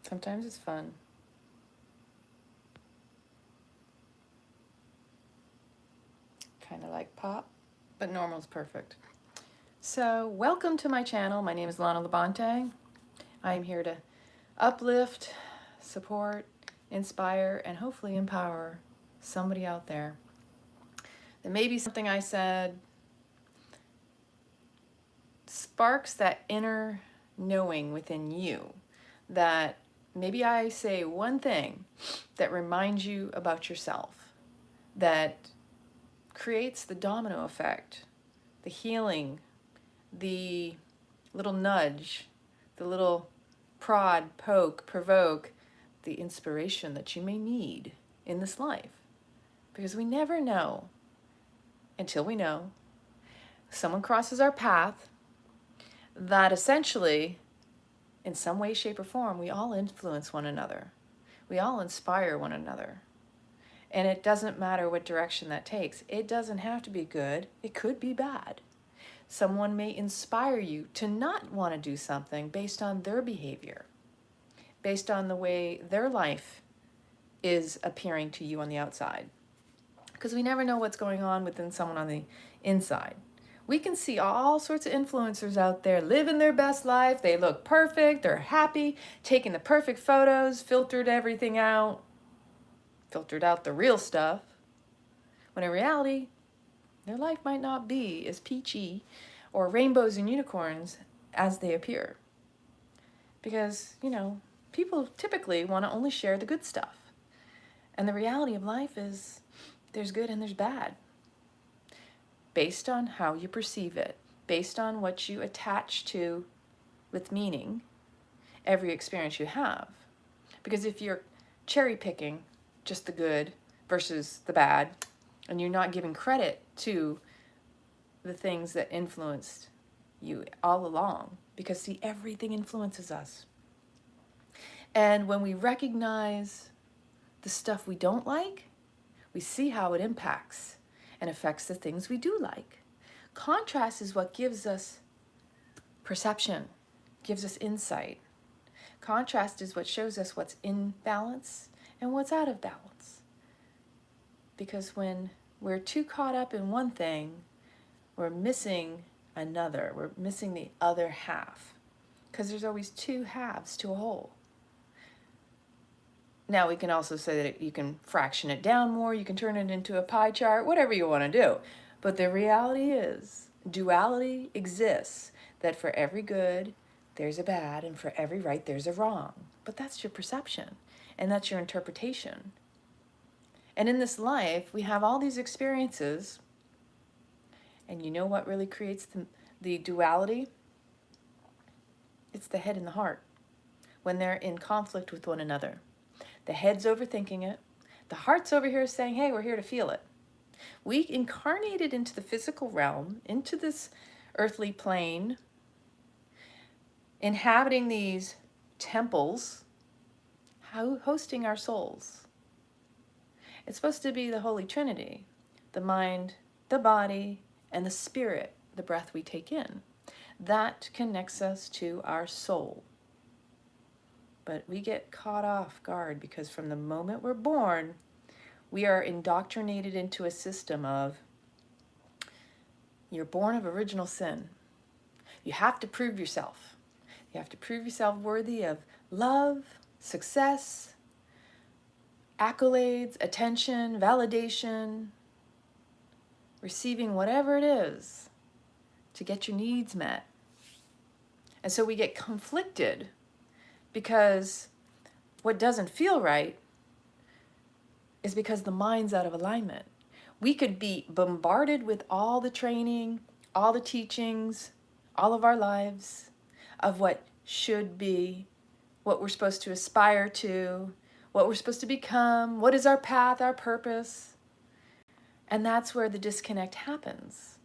Sometimes it's fun. Kind of like pop, but normal's perfect. So welcome to my channel. My name is Lana Labonte. I'm here to uplift, support, inspire, and hopefully empower somebody out there. That maybe something I said sparks that inner knowing within you, that maybe I say one thing that reminds you about yourself, that creates the domino effect, the healing, the little nudge, the little prod, poke, provoke, the inspiration that you may need in this life. Because we never know until we know. Someone crosses our path that essentially, in some way, shape, or form, we all influence one another. We all inspire one another. And it doesn't matter what direction that takes. It doesn't have to be good. It could be bad. Someone may inspire you to not want to do something based on their behavior, based on the way their life is appearing to you on the outside. Because we never know what's going on within someone on the inside. We can see all sorts of influencers out there living their best life. They look perfect. They're happy, taking the perfect photos, filtered everything out, filtered out the real stuff. When in reality, their life might not be as peachy or rainbows and unicorns as they appear. Because, you know, people typically want to only share the good stuff. And the reality of life is there's good and there's bad. Based on how you perceive it, based on what you attach to with meaning, every experience you have. Because if you're cherry picking just the good versus the bad, and you're not giving credit to the things that influenced you all along, because see, everything influences us. And when we recognize the stuff we don't like, we see how it impacts and affects the things we do like. Contrast is what gives us perception, gives us insight. Contrast is what shows us what's in balance and what's out of balance. Because when we're too caught up in one thing, we're missing another. We're missing the other half. Because there's always two halves to a whole. Now we can also say that you can fraction it down more, you can turn it into a pie chart, whatever you want to do. But the reality is, duality exists, that for every good, there's a bad, and for every right, there's a wrong. But that's your perception, and that's your interpretation. And in this life, we have all these experiences, and you know what really creates the duality? It's the head and the heart, when they're in conflict with one another. The head's overthinking it. The heart's over here saying, hey, we're here to feel it. We incarnated into the physical realm, into this earthly plane, inhabiting these temples, hosting our souls. It's supposed to be the Holy Trinity, the mind, the body, and the spirit, the breath we take in. That connects us to our soul. But we get caught off guard because from the moment we're born, we are indoctrinated into a system of, you're born of original sin. You have to prove yourself. You have to prove yourself worthy of love, success, accolades, attention, validation, receiving whatever it is to get your needs met. And so we get conflicted because what doesn't feel right is because the mind's out of alignment. We could be bombarded with all the training, all the teachings, all of our lives of what should be, what we're supposed to aspire to, what we're supposed to become, what is our path, our purpose. And that's where the disconnect happens.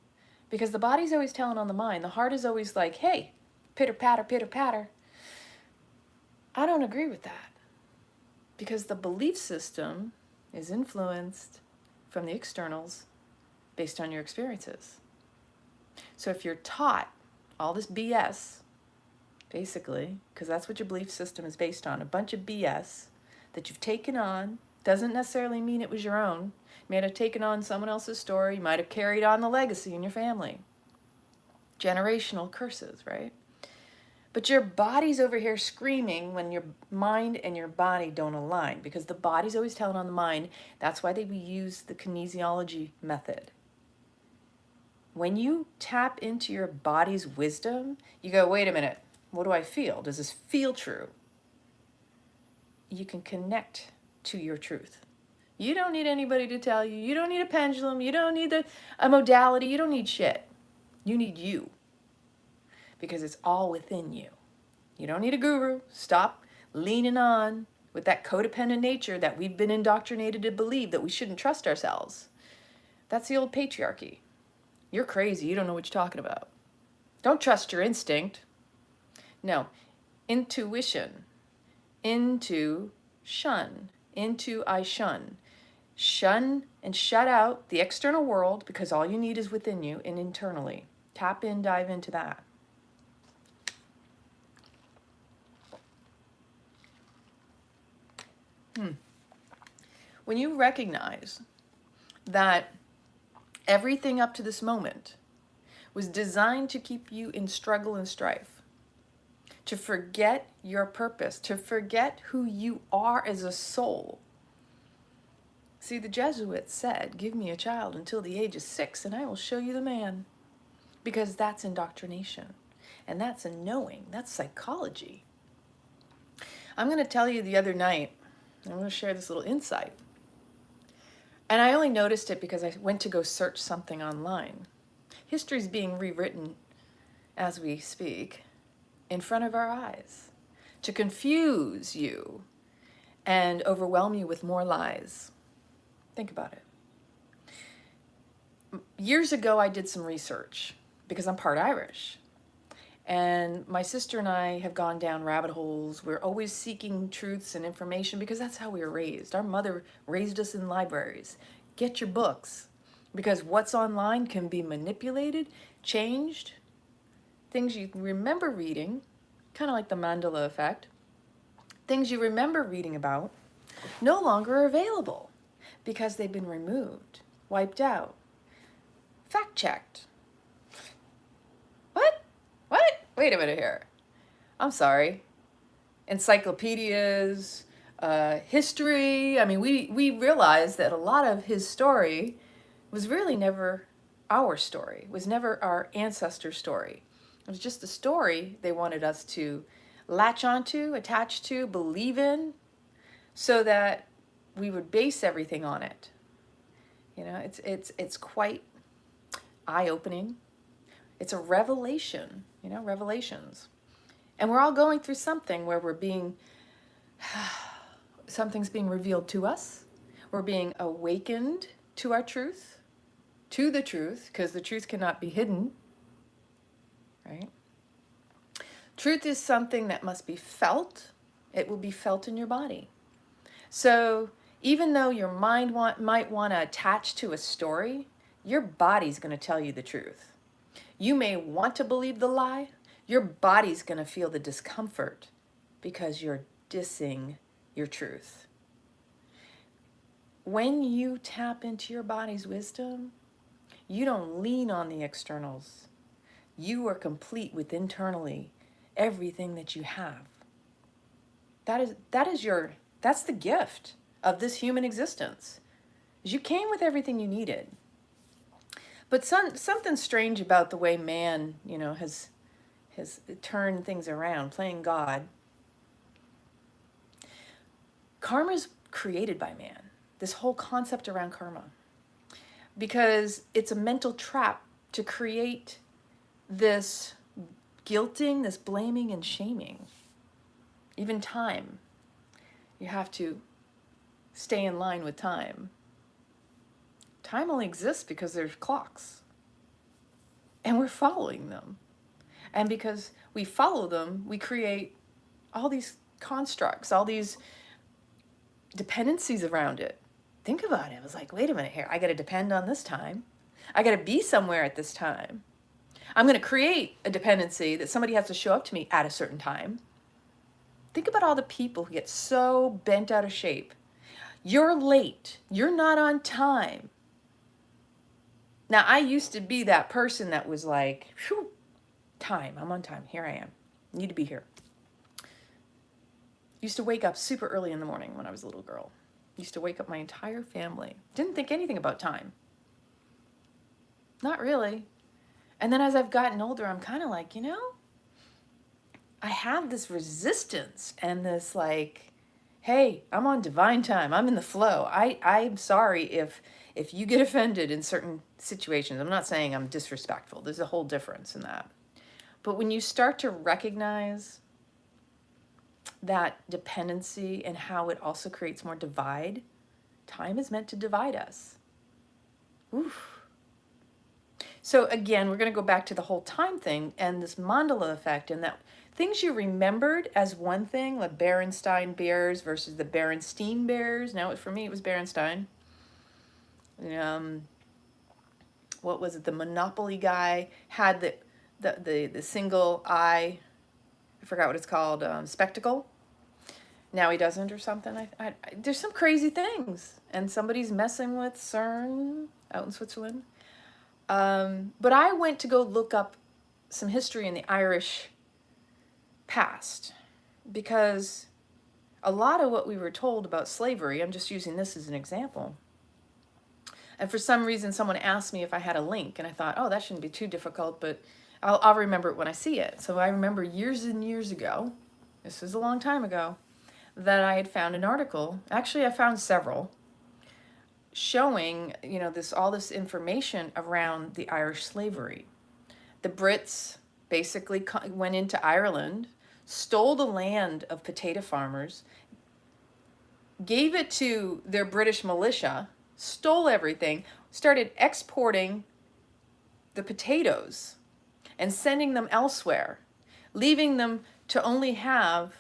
Because the body's always telling on the mind. The heart is always like, hey, pitter patter, pitter patter. I don't agree with that. Because the belief system is influenced from the externals based on your experiences. So if you're taught all this BS, basically, because that's what your belief system is based on. A bunch of BS that you've taken on. Doesn't necessarily mean it was your own. You might have taken on someone else's story. You might have carried on the legacy in your family. Generational curses, right? But your body's over here screaming when your mind and your body don't align, because the body's always telling on the mind. That's why we use the kinesiology method. When you tap into your body's wisdom, you go, wait a minute, what do I feel? Does this feel true? You can connect to your truth. You don't need anybody to tell you. You don't need a pendulum. You don't need a modality. You don't need shit. You need you, because it's all within you. You don't need a guru. Stop leaning on with that codependent nature that we've been indoctrinated to believe that we shouldn't trust ourselves. That's the old patriarchy. You're crazy. You don't know what you're talking about. Don't trust your instinct. No. Intuition. Into shun. Into I shun. Shun and shut out the external world, because all you need is within you and internally. Tap in, dive into that. When you recognize that everything up to this moment was designed to keep you in struggle and strife, to forget your purpose, to forget who you are as a soul. See, the Jesuits said, give me a child until the age of 6 and I will show you the man. Because that's indoctrination. And that's a knowing. That's psychology. I'm going to tell you the other night, I'm going to share this little insight. And I only noticed it because I went to go search something online. History's being rewritten as we speak in front of our eyes to confuse you and overwhelm you with more lies. Think about it. Years ago, I did some research because I'm part Irish. And my sister and I have gone down rabbit holes. We're always seeking truths and information because that's how we were raised. Our mother raised us in libraries. Get your books, because what's online can be manipulated, changed. Things you remember reading, kind of like the Mandela effect, things you remember reading about no longer are available because they've been removed, wiped out, fact-checked. What? Wait a minute here. I'm sorry. Encyclopedias, history. I mean, we realized that a lot of his story was really never our story, was never our ancestor's story. It was just a story they wanted us to latch onto, attach to, believe in, so that we would base everything on it. You know, it's quite eye-opening. It's a revelation, you know, revelations. And we're all going through something where we're being, something's being revealed to us. We're being awakened to our truth, to the truth, because the truth cannot be hidden, right? Truth is something that must be felt. It will be felt in your body. So even though your mind might want to attach to a story, your body's going to tell you the truth. You may want to believe the lie. Your body's going to feel the discomfort because you're dissing your truth. When you tap into your body's wisdom, you don't lean on the externals. You are complete with internally everything that you have. That's the gift of this human existence. You came with everything you needed. But something strange about the way man, you know, has turned things around, playing God. Karma is created by man. This whole concept around karma, because it's a mental trap to create this guilting, this blaming and shaming. Even time. You have to stay in line with time. Time only exists because there's clocks. And we're following them. And because we follow them, we create all these constructs, all these dependencies around it. Think about it. It was like, wait a minute here. I got to depend on this time. I got to be somewhere at this time. I'm going to create a dependency that somebody has to show up to me at a certain time. Think about all the people who get so bent out of shape. You're late. You're not on time. Now, I used to be that person that was like, whew, time. I'm on time. Here I am. Need to be here. Used to wake up super early in the morning when I was a little girl. Used to wake up my entire family. Didn't think anything about time. Not really. And then as I've gotten older, I'm kind of like, I have this resistance and this like, hey, I'm on divine time. I'm in the flow. I'm sorry if you get offended in certain situations. I'm not saying I'm disrespectful. There's a whole difference in that. But when you start to recognize that dependency and how it also creates more divide, time is meant to divide us. Oof. So again, we're going to go back to the whole time thing and this mandala effect, and that things you remembered as one thing, like Berenstain Bears versus the Berenstein Bears. Now, for me, it was Berenstain. What was it? The Monopoly guy had the single eye, I forgot what it's called, spectacle. Now he doesn't or something. There's some crazy things. And somebody's messing with CERN out in Switzerland. But I went to go look up some history in the Irish past, because a lot of what we were told about slavery, I'm just using this as an example. And for some reason, someone asked me if I had a link, and I thought, oh, that shouldn't be too difficult, but I'll remember it when I see it. So I remember years and years ago, this was a long time ago, that I had found an article. Actually, I found several showing, all this information around the Irish slavery. The Brits basically went into Ireland, stole the land of potato farmers, gave it to their British militia, stole everything, started exporting the potatoes and sending them elsewhere, leaving them to only have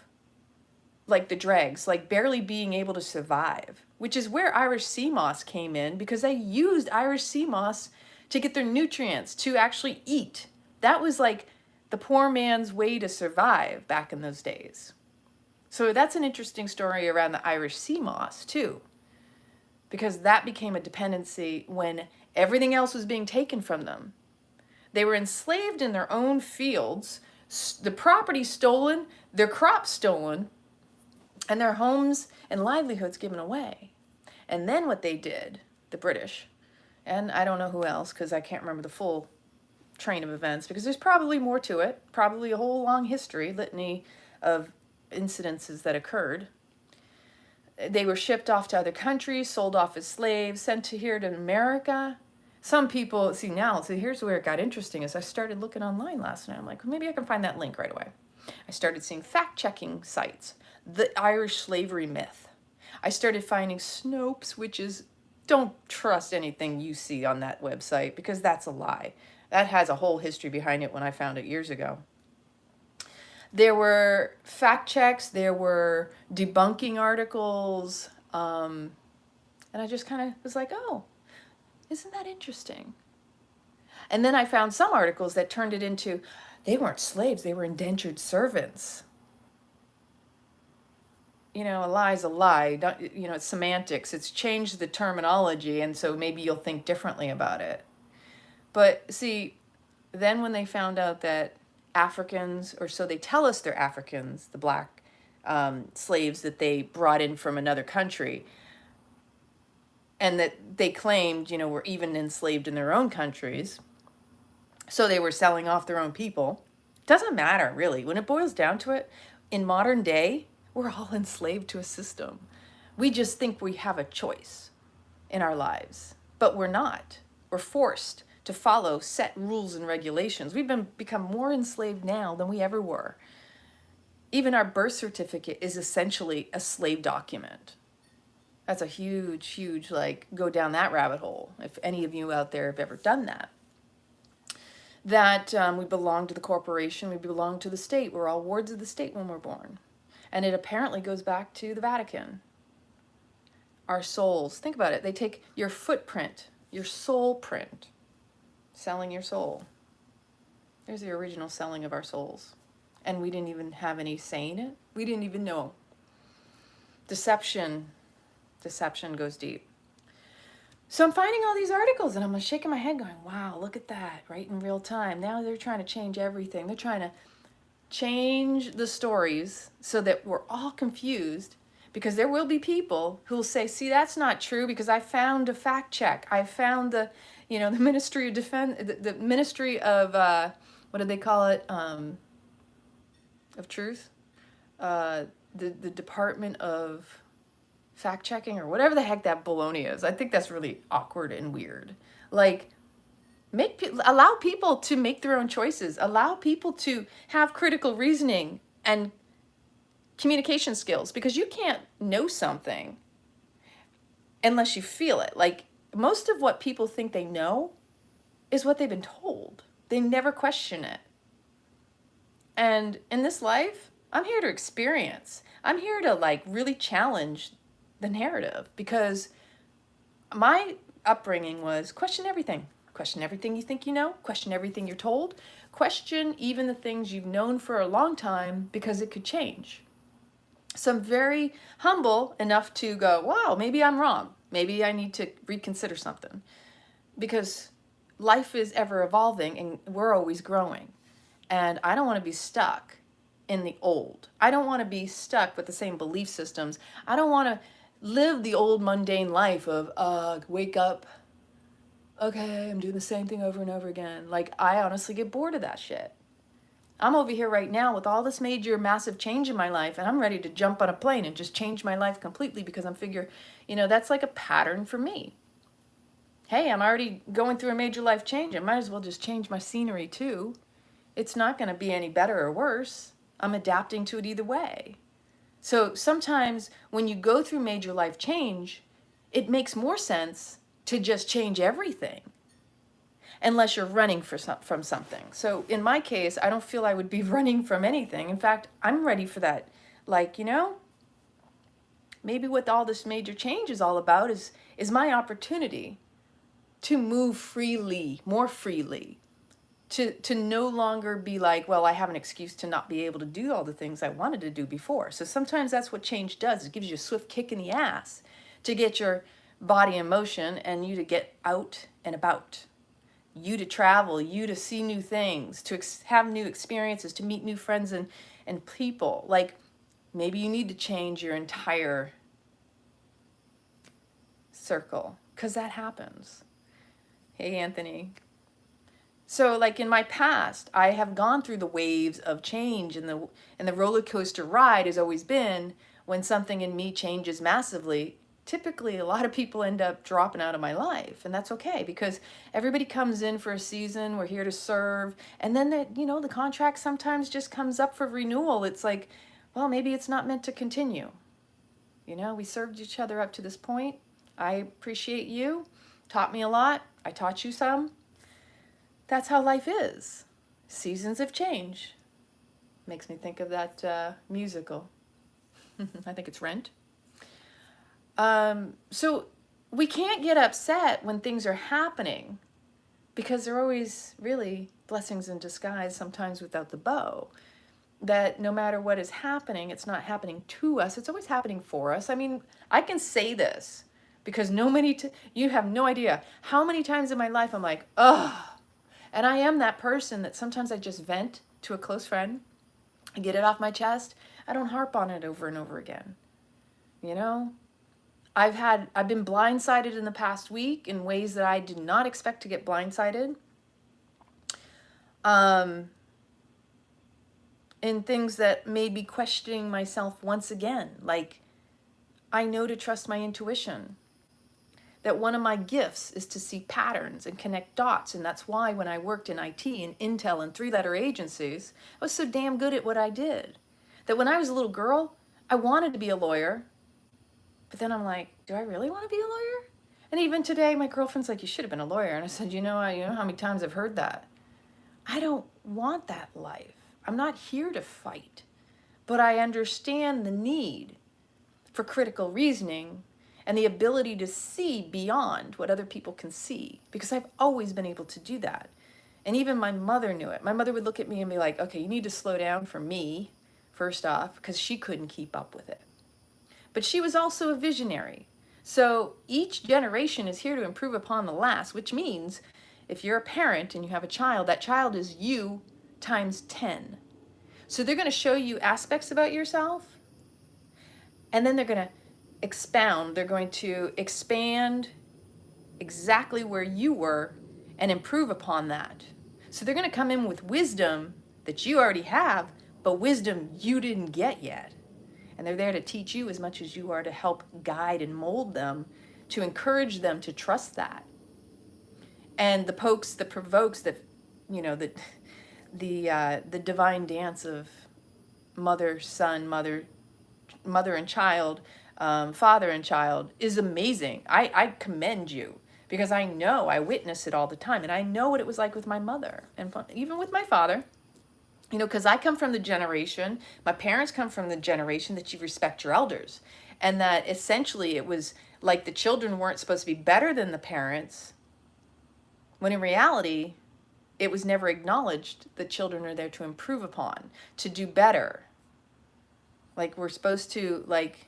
like the dregs, like barely being able to survive, which is where Irish sea moss came in, because they used Irish sea moss to get their nutrients, to actually eat. That was like the poor man's way to survive back in those days. So that's an interesting story around the Irish sea moss too, because that became a dependency when everything else was being taken from them. They were enslaved in their own fields, the property stolen, their crops stolen, and their homes and livelihoods given away. And then what they did, the British, and I don't know who else, because I can't remember the full train of events, because there's probably more to it, probably a whole long litany of incidences that occurred. They were shipped off to other countries, sold off as slaves, sent here to America. Some people, here's where it got interesting, is I started looking online last night. I'm like, well, maybe I can find that link right away. I started seeing fact-checking sites, the Irish slavery myth. I started finding Snopes, which is, don't trust anything you see on that website, because that's a lie. That has a whole history behind it when I found it years ago. There were fact checks, there were debunking articles, and I just kind of was like, oh, isn't that interesting? And then I found some articles that turned it into, they weren't slaves, they were indentured servants. A lie's a lie. It's semantics. It's changed the terminology, and so maybe you'll think differently about it. But see, then when they found out that Africans, or so they tell us they're Africans, the black slaves that they brought in from another country, and that they claimed, were even enslaved in their own countries, so they were selling off their own people. Doesn't matter, really. When it boils down to it, in modern day, we're all enslaved to a system. We just think we have a choice in our lives, but we're not. We're forced to follow set rules and regulations. We've become more enslaved now than we ever were. Even our birth certificate is essentially a slave document. That's a huge, go down that rabbit hole, if any of you out there have ever done that. That we belong to the corporation, we belong to the state. We're all wards of the state when we're born. And it apparently goes back to the Vatican. Our souls, think about it. They take your footprint, your soul print, selling your soul. There's the original selling of our souls. And we didn't even have any say in it. We didn't even know. Deception goes deep. So I'm finding all these articles and I'm shaking my head going, wow, look at that, right in real time. Now they're trying to change everything. They're trying to change the stories so that we're all confused, because there will be people who will say, see, that's not true because I found a fact check. I found the Ministry of Defense, the Ministry of, what do they call it? Of Truth? The Department of Fact Checking, or whatever the heck that baloney is. I think that's really awkward and weird. Like, allow people to make their own choices. Allow people to have critical reasoning and communication skills, because you can't know something unless you feel it. Like, most of what people think they know is what they've been told. They never question it. And in this life, I'm here to experience. I'm here to like really challenge the narrative, because my upbringing was question everything. Question everything you think you know. Question everything you're told. Question even the things you've known for a long time, because it could change. So I'm very humble enough to go, wow, maybe I'm wrong. Maybe I need to reconsider something, because life is ever evolving and we're always growing. And I don't want to be stuck in the old. I don't want to be stuck with the same belief systems. I don't want to live the old mundane life of, wake up, okay, I'm doing the same thing over and over again. Like, I honestly get bored of that shit. I'm over here right now with all this major, massive change in my life, and I'm ready to jump on a plane and just change my life completely, because I'm figure, that's like a pattern for me. Hey, I'm already going through a major life change. I might as well just change my scenery too. It's not going to be any better or worse. I'm adapting to it either way. So sometimes when you go through major life change, it makes more sense to just change everything, unless you're running from something. So in my case, I don't feel I would be running from anything. In fact, I'm ready for that. Like, maybe what all this major change is all about is my opportunity to move freely, more freely, to no longer be like, well, I have an excuse to not be able to do all the things I wanted to do before. So sometimes that's what change does. It gives you a swift kick in the ass to get your body in motion and you to get out and about. You to travel, you to see new things, to have new experiences, to meet new friends and people. Like, maybe you need to change your entire circle, because that happens. Hey, Anthony. So like in my past, I have gone through the waves of change, and the roller coaster ride has always been when something in me changes massively. Typically, a lot of people end up dropping out of my life, and that's okay, because everybody comes in for a season. We're here to serve, and then the contract sometimes just comes up for renewal. It's like, well, maybe it's not meant to continue. We served each other up to this point. I appreciate you. Taught me a lot. I taught you some. That's how life is. Seasons of change. Makes me think of that musical. I think it's Rent. So we can't get upset when things are happening, because they're always really blessings in disguise, sometimes without the bow. That no matter what is happening, it's not happening to us. It's always happening for us. I mean, I can say this because you have no idea how many times in my life I'm like, ugh. And I am that person that sometimes I just vent to a close friend. I get it off my chest. I don't harp on it over and over again. I've been blindsided in the past week in ways that I did not expect to get blindsided. In things that made me questioning myself once again. Like, I know to trust my intuition. That one of my gifts is to see patterns and connect dots. And that's why when I worked in IT and Intel and 3-letter agencies, I was so damn good at what I did. That when I was a little girl, I wanted to be a lawyer. But then I'm like, do I really want to be a lawyer? And even today, my girlfriend's like, you should have been a lawyer. And I said, you know how many times I've heard that? I don't want that life. I'm not here to fight. But I understand the need for critical reasoning and the ability to see beyond what other people can see, because I've always been able to do that. And even my mother knew it. My mother would look at me and be like, okay, you need to slow down for me, first off, because she couldn't keep up with it. But she was also a visionary. So each generation is here to improve upon the last, which means if you're a parent and you have a child, that child is you times 10. So they're going to show you aspects about yourself, and then they're going to expound. They're going to expand exactly where you were and improve upon that. So they're going to come in with wisdom that you already have, but wisdom you didn't get yet. And they're there to teach you as much as you are to help guide and mold them, to encourage them to trust that. And the pokes, the provokes, the divine dance of mother, son, mother and child, father and child is amazing. I commend you, because I know, I witness it all the time, and I know what it was like with my mother and even with my father. You know, because I come from the generation, my parents come from the generation that you respect your elders, and that essentially it was like the children weren't supposed to be better than the parents, when in reality, it was never acknowledged that children are there to improve upon, to do better. Like we're supposed to, like,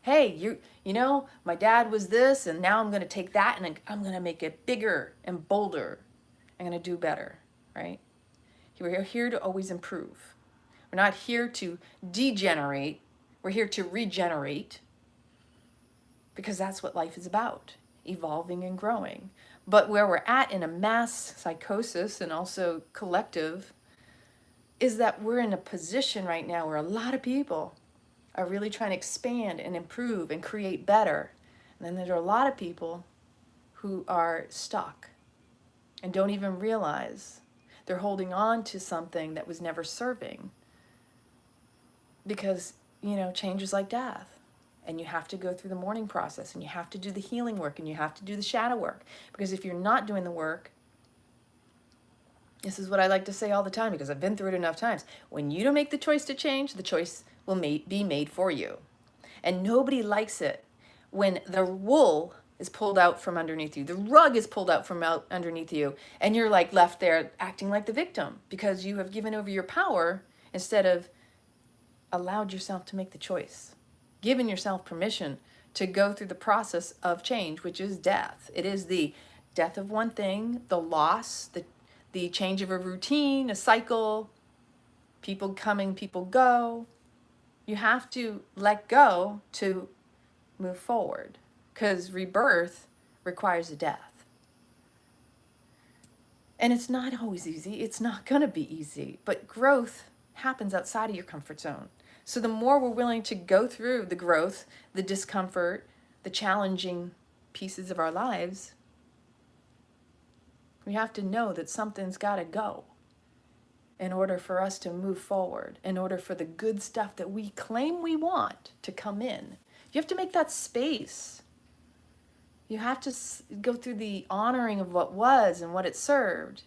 hey, you know, my dad was this, and now I'm going to take that and I'm going to make it bigger and bolder. I'm going to do better, right? We're here to always improve. We're not here to degenerate. We're here to regenerate, because that's what life is about, evolving and growing. But where we're at in a mass psychosis and also collective is that we're in a position right now where a lot of people are really trying to expand and improve and create better. And then there are a lot of people who are stuck and don't even realize they're holding on to something that was never serving. Because, you know, change is like death. And you have to go through the mourning process, and you have to do the healing work, and you have to do the shadow work. Because if you're not doing the work, this is what I like to say all the time, because I've been through it enough times. When you don't make the choice to change, the choice will be made for you. And nobody likes it when the wool is pulled out from underneath you. The rug is pulled out from underneath you, and you're like left there acting like the victim, because you have given over your power instead of allowed yourself to make the choice, given yourself permission to go through the process of change, which is death. It is the death of one thing, the loss, the change of a routine, a cycle, people coming, people go. You have to let go to move forward, because rebirth requires a death. And it's not always easy. It's not going to be easy. But growth happens outside of your comfort zone. So the more we're willing to go through the growth, the discomfort, the challenging pieces of our lives, we have to know that something's got to go in order for us to move forward, in order for the good stuff that we claim we want to come in. You have to make that space. You have to go through the honoring of what was and what it served,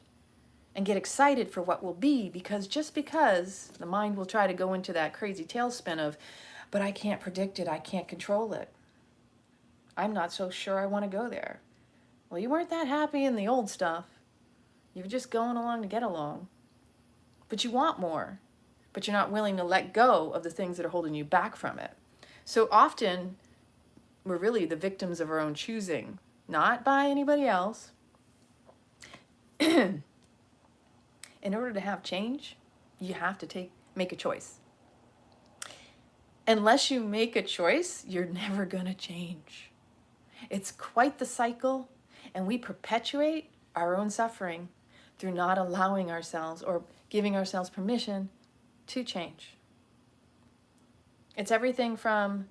and get excited for what will be, because just because the mind will try to go into that crazy tailspin of, but I can't predict it, I can't control it. I'm not so sure I want to go there. Well, you weren't that happy in the old stuff. You were just going along to get along. But you want more, but you're not willing to let go of the things that are holding you back from it. So often, we're really the victims of our own choosing, not by anybody else. In order to have change, you have to make a choice. Unless you make a choice, you're never going to change. It's quite the cycle, and we perpetuate our own suffering through not allowing ourselves or giving ourselves permission to change. It's everything from,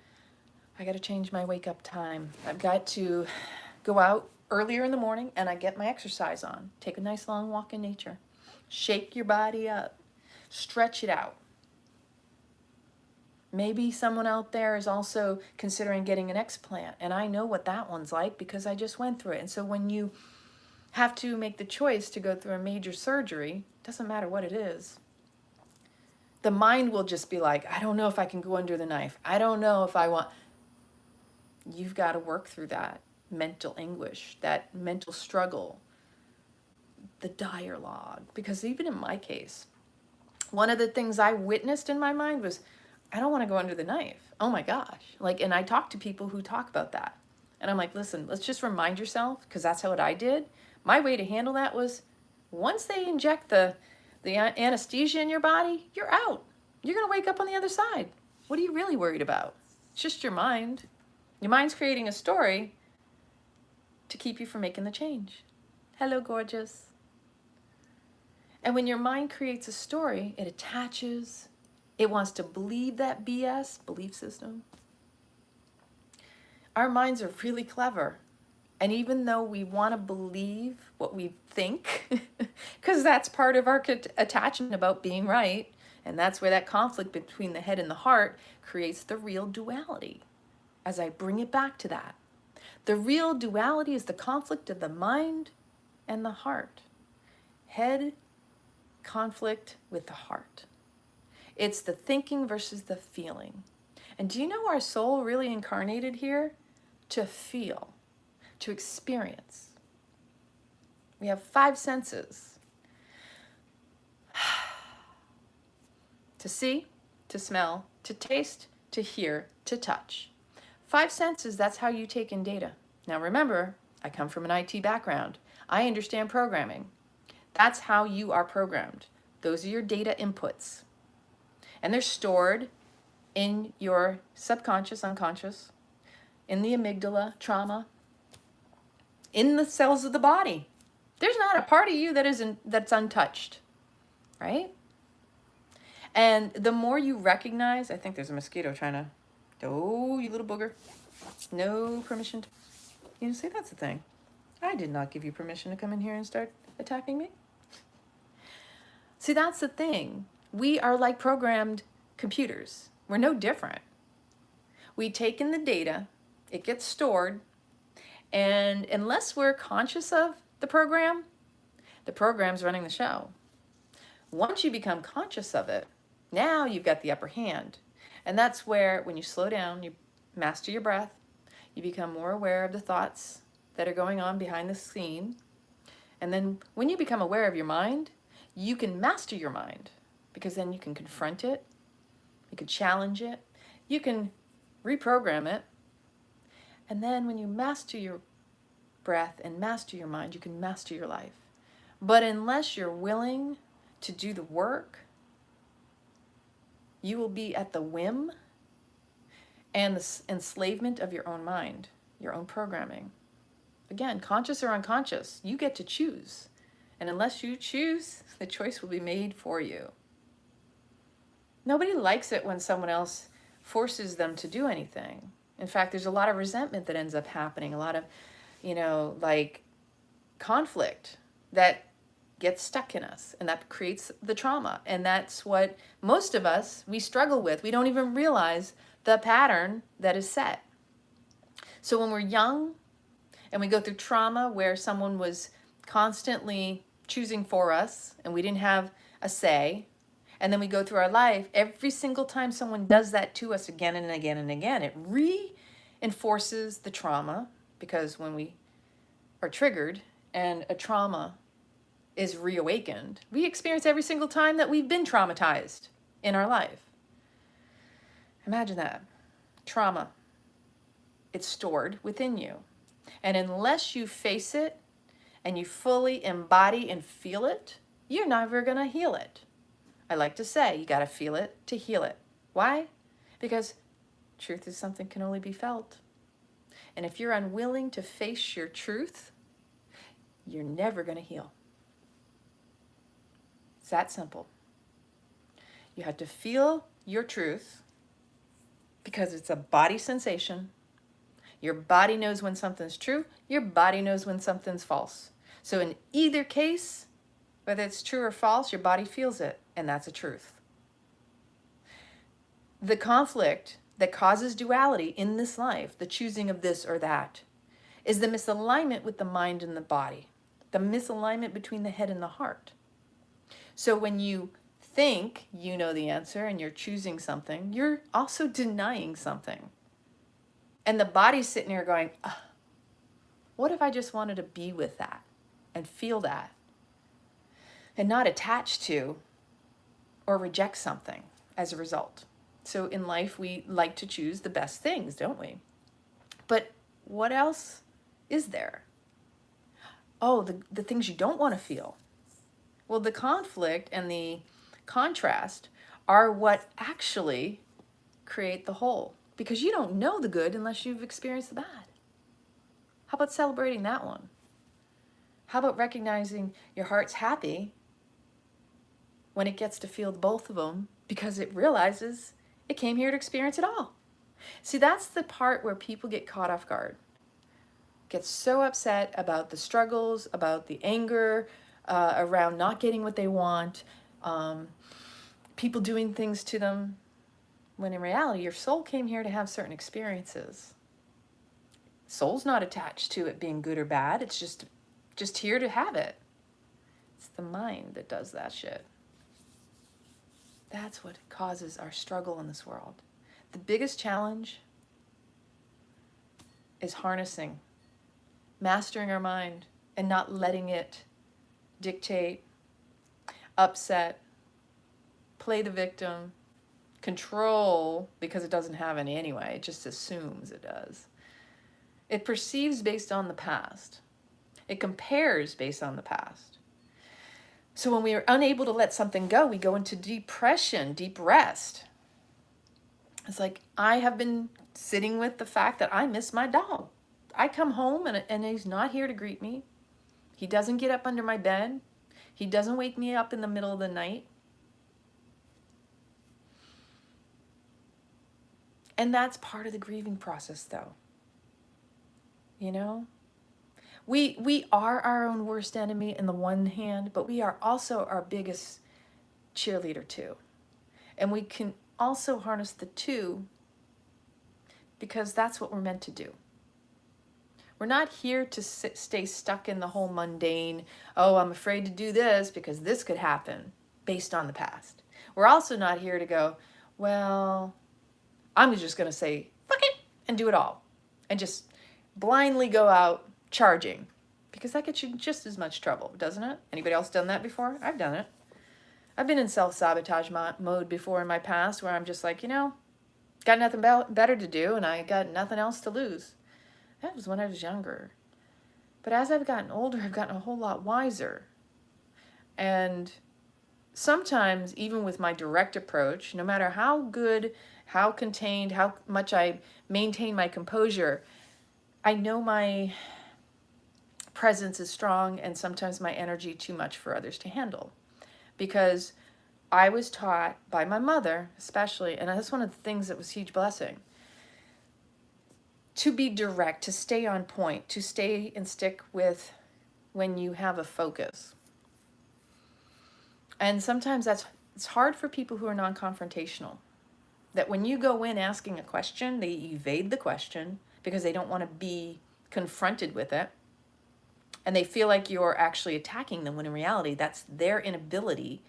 I got to change my wake-up time. I've got to go out earlier in the morning and I get my exercise on. Take a nice long walk in nature. Shake your body up. Stretch it out. Maybe someone out there is also considering getting an explant, and I know what that one's like because I just went through it. And so when you have to make the choice to go through a major surgery, doesn't matter what it is, the mind will just be like, I don't know if I can go under the knife. I don't know if I want. You've got to work through that mental anguish, that mental struggle. the dialogue. Because even in my case, one of the things I witnessed in my mind was, I don't want to go under the knife. Oh my gosh. Like, and I talk to people who talk about that. And I'm like, listen, let's just remind yourself, because that's what I did. My way to handle that was, once they inject the anesthesia in your body, you're out. You're going to wake up on the other side. What are you really worried about? It's just your mind. Your mind's creating a story to keep you from making the change. Hello, gorgeous. And when your mind creates a story, it attaches. It wants to believe that BS, belief system. Our minds are really clever. And even though we want to believe what we think, because that's part of our attachment about being right, and that's where that conflict between the head and the heart creates the real duality. As I bring it back to that, the real duality is the conflict of the mind and the heart. Head conflict with the heart. It's the thinking versus the feeling. And do you know our soul really incarnated here? To feel, to experience. We have 5 senses. To see, to smell, to taste, to hear, to touch. 5 senses, that's how you take in data. Now remember, I come from an IT background. I understand programming. That's how you are programmed. Those are your data inputs. And they're stored in your subconscious, unconscious, in the amygdala, trauma, in the cells of the body. There's not a part of you that's untouched, right? And the more you recognize, I think there's a mosquito trying to, oh, you little booger. No permission to, you know, see, that's the thing. I did not give you permission to come in here and start attacking me. See, that's the thing. We are like programmed computers. We're no different. We take in the data, it gets stored, and unless we're conscious of the program's running the show. Once you become conscious of it, now you've got the upper hand. And that's where, when you slow down, you master your breath, you become more aware of the thoughts that are going on behind the scene. And then when you become aware of your mind, you can master your mind, because then you can confront it, you can challenge it, you can reprogram it. And then when you master your breath and master your mind, you can master your life. But unless you're willing to do the work, you will be at the whim and the enslavement of your own mind, your own programming. Again, conscious or unconscious, you get to choose. And unless you choose, the choice will be made for you. Nobody likes it when someone else forces them to do anything. In fact, there's a lot of resentment that ends up happening, a lot of, like conflict that gets stuck in us, and that creates the trauma. And that's what most of us, we struggle with. We don't even realize the pattern that is set. So when we're young and we go through trauma where someone was constantly choosing for us and we didn't have a say, and then we go through our life, every single time someone does that to us again and again and again, it reinforces the trauma, because when we are triggered and a trauma is reawakened, we experience every single time that we've been traumatized in our life. Imagine that. Trauma. It's stored within you. And unless you face it and you fully embody and feel it, you're never going to heal it. I like to say you got to feel it to heal it. Why? Because truth is something can only be felt. And if you're unwilling to face your truth, you're never going to heal. It's that simple. You have to feel your truth, because it's a body sensation. Your body knows when something's true. Your body knows when something's false. So in either case, whether it's true or false, your body feels it, and that's a truth. The conflict that causes duality in this life, the choosing of this or that, is the misalignment with the mind and the body, the misalignment between the head and the heart. So when you think you know the answer and you're choosing something, you're also denying something. And the body's sitting here going, what if I just wanted to be with that and feel that? and not attach to or reject something as a result. So in life, we like to choose the best things, don't we? But what else is there? Oh, the things you don't want to feel. Well, the conflict and the contrast are what actually create the whole, because you don't know the good unless you've experienced the bad. How about celebrating that one? How about recognizing your heart's happy when it gets to feel both of them because it realizes it came here to experience it all? See, that's the part where people get caught off guard. Get so upset about the struggles, about the anger, around not getting what they want, people doing things to them, when in reality, your soul came here to have certain experiences. Soul's not attached to it being good or bad. It's just here to have it. It's the mind that does that shit. That's what causes our struggle in this world. The biggest challenge is harnessing, mastering our mind, and not letting it dictate, upset, play the victim, control, because it doesn't have any anyway. It just assumes it does. It perceives based on the past. It compares based on the past. So when we are unable to let something go, we go into depression, deep rest. It's like, I have been sitting with the fact that I miss my dog. I come home and he's not here to greet me. He doesn't get up under my bed. He doesn't wake me up in the middle of the night. And that's part of the grieving process, though. You know? We are our own worst enemy in the one hand, but we are also our biggest cheerleader too. And we can also harness the two because that's what we're meant to do. We're not here to stay stuck in the whole mundane, oh, I'm afraid to do this because this could happen based on the past. We're also not here to go, well, I'm just going to say, fuck it, and do it all. And just blindly go out charging. Because that gets you just as much trouble, doesn't it? Anybody else done that before? I've done it. I've been in self-sabotage mode before in my past where I'm just like, you know, got nothing better to do and I got nothing else to lose. That was when I was younger. But as I've gotten older, I've gotten a whole lot wiser. And sometimes, even with my direct approach, no matter how good, how contained, how much I maintain my composure, I know my presence is strong and sometimes my energy too much for others to handle. Because I was taught by my mother, especially, and that's one of the things that was a huge blessing, to be direct, to stay on point, to stay and stick with when you have a focus. And sometimes it's hard for people who are non-confrontational. That when you go in asking a question, they evade the question because they don't want to be confronted with it. And they feel like you're actually attacking them when in reality, that's their inability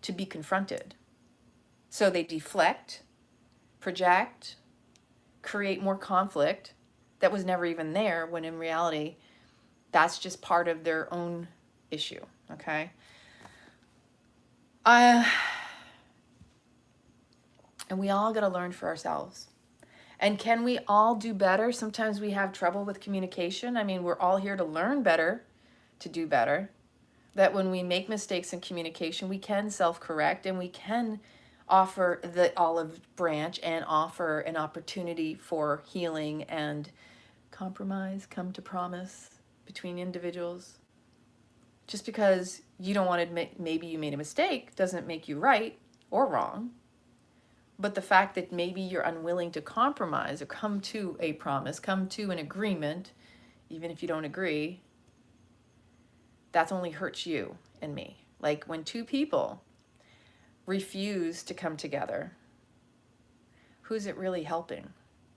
to be confronted. So they deflect, project, create more conflict that was never even there when in reality, that's just part of their own issue, okay? And we all got to learn for ourselves. And can we all do better? Sometimes we have trouble with communication. I mean, we're all here to learn better, to do better. That when we make mistakes in communication, we can self-correct and we can offer the olive branch and offer an opportunity for healing and compromise, come to promise between individuals. Just because you don't want to admit maybe you made a mistake doesn't make you right or wrong. But the fact that maybe you're unwilling to compromise or come to a promise, come to an agreement, even if you don't agree, that's only hurts you and me. Like when two people refuse to come together, who's it really helping?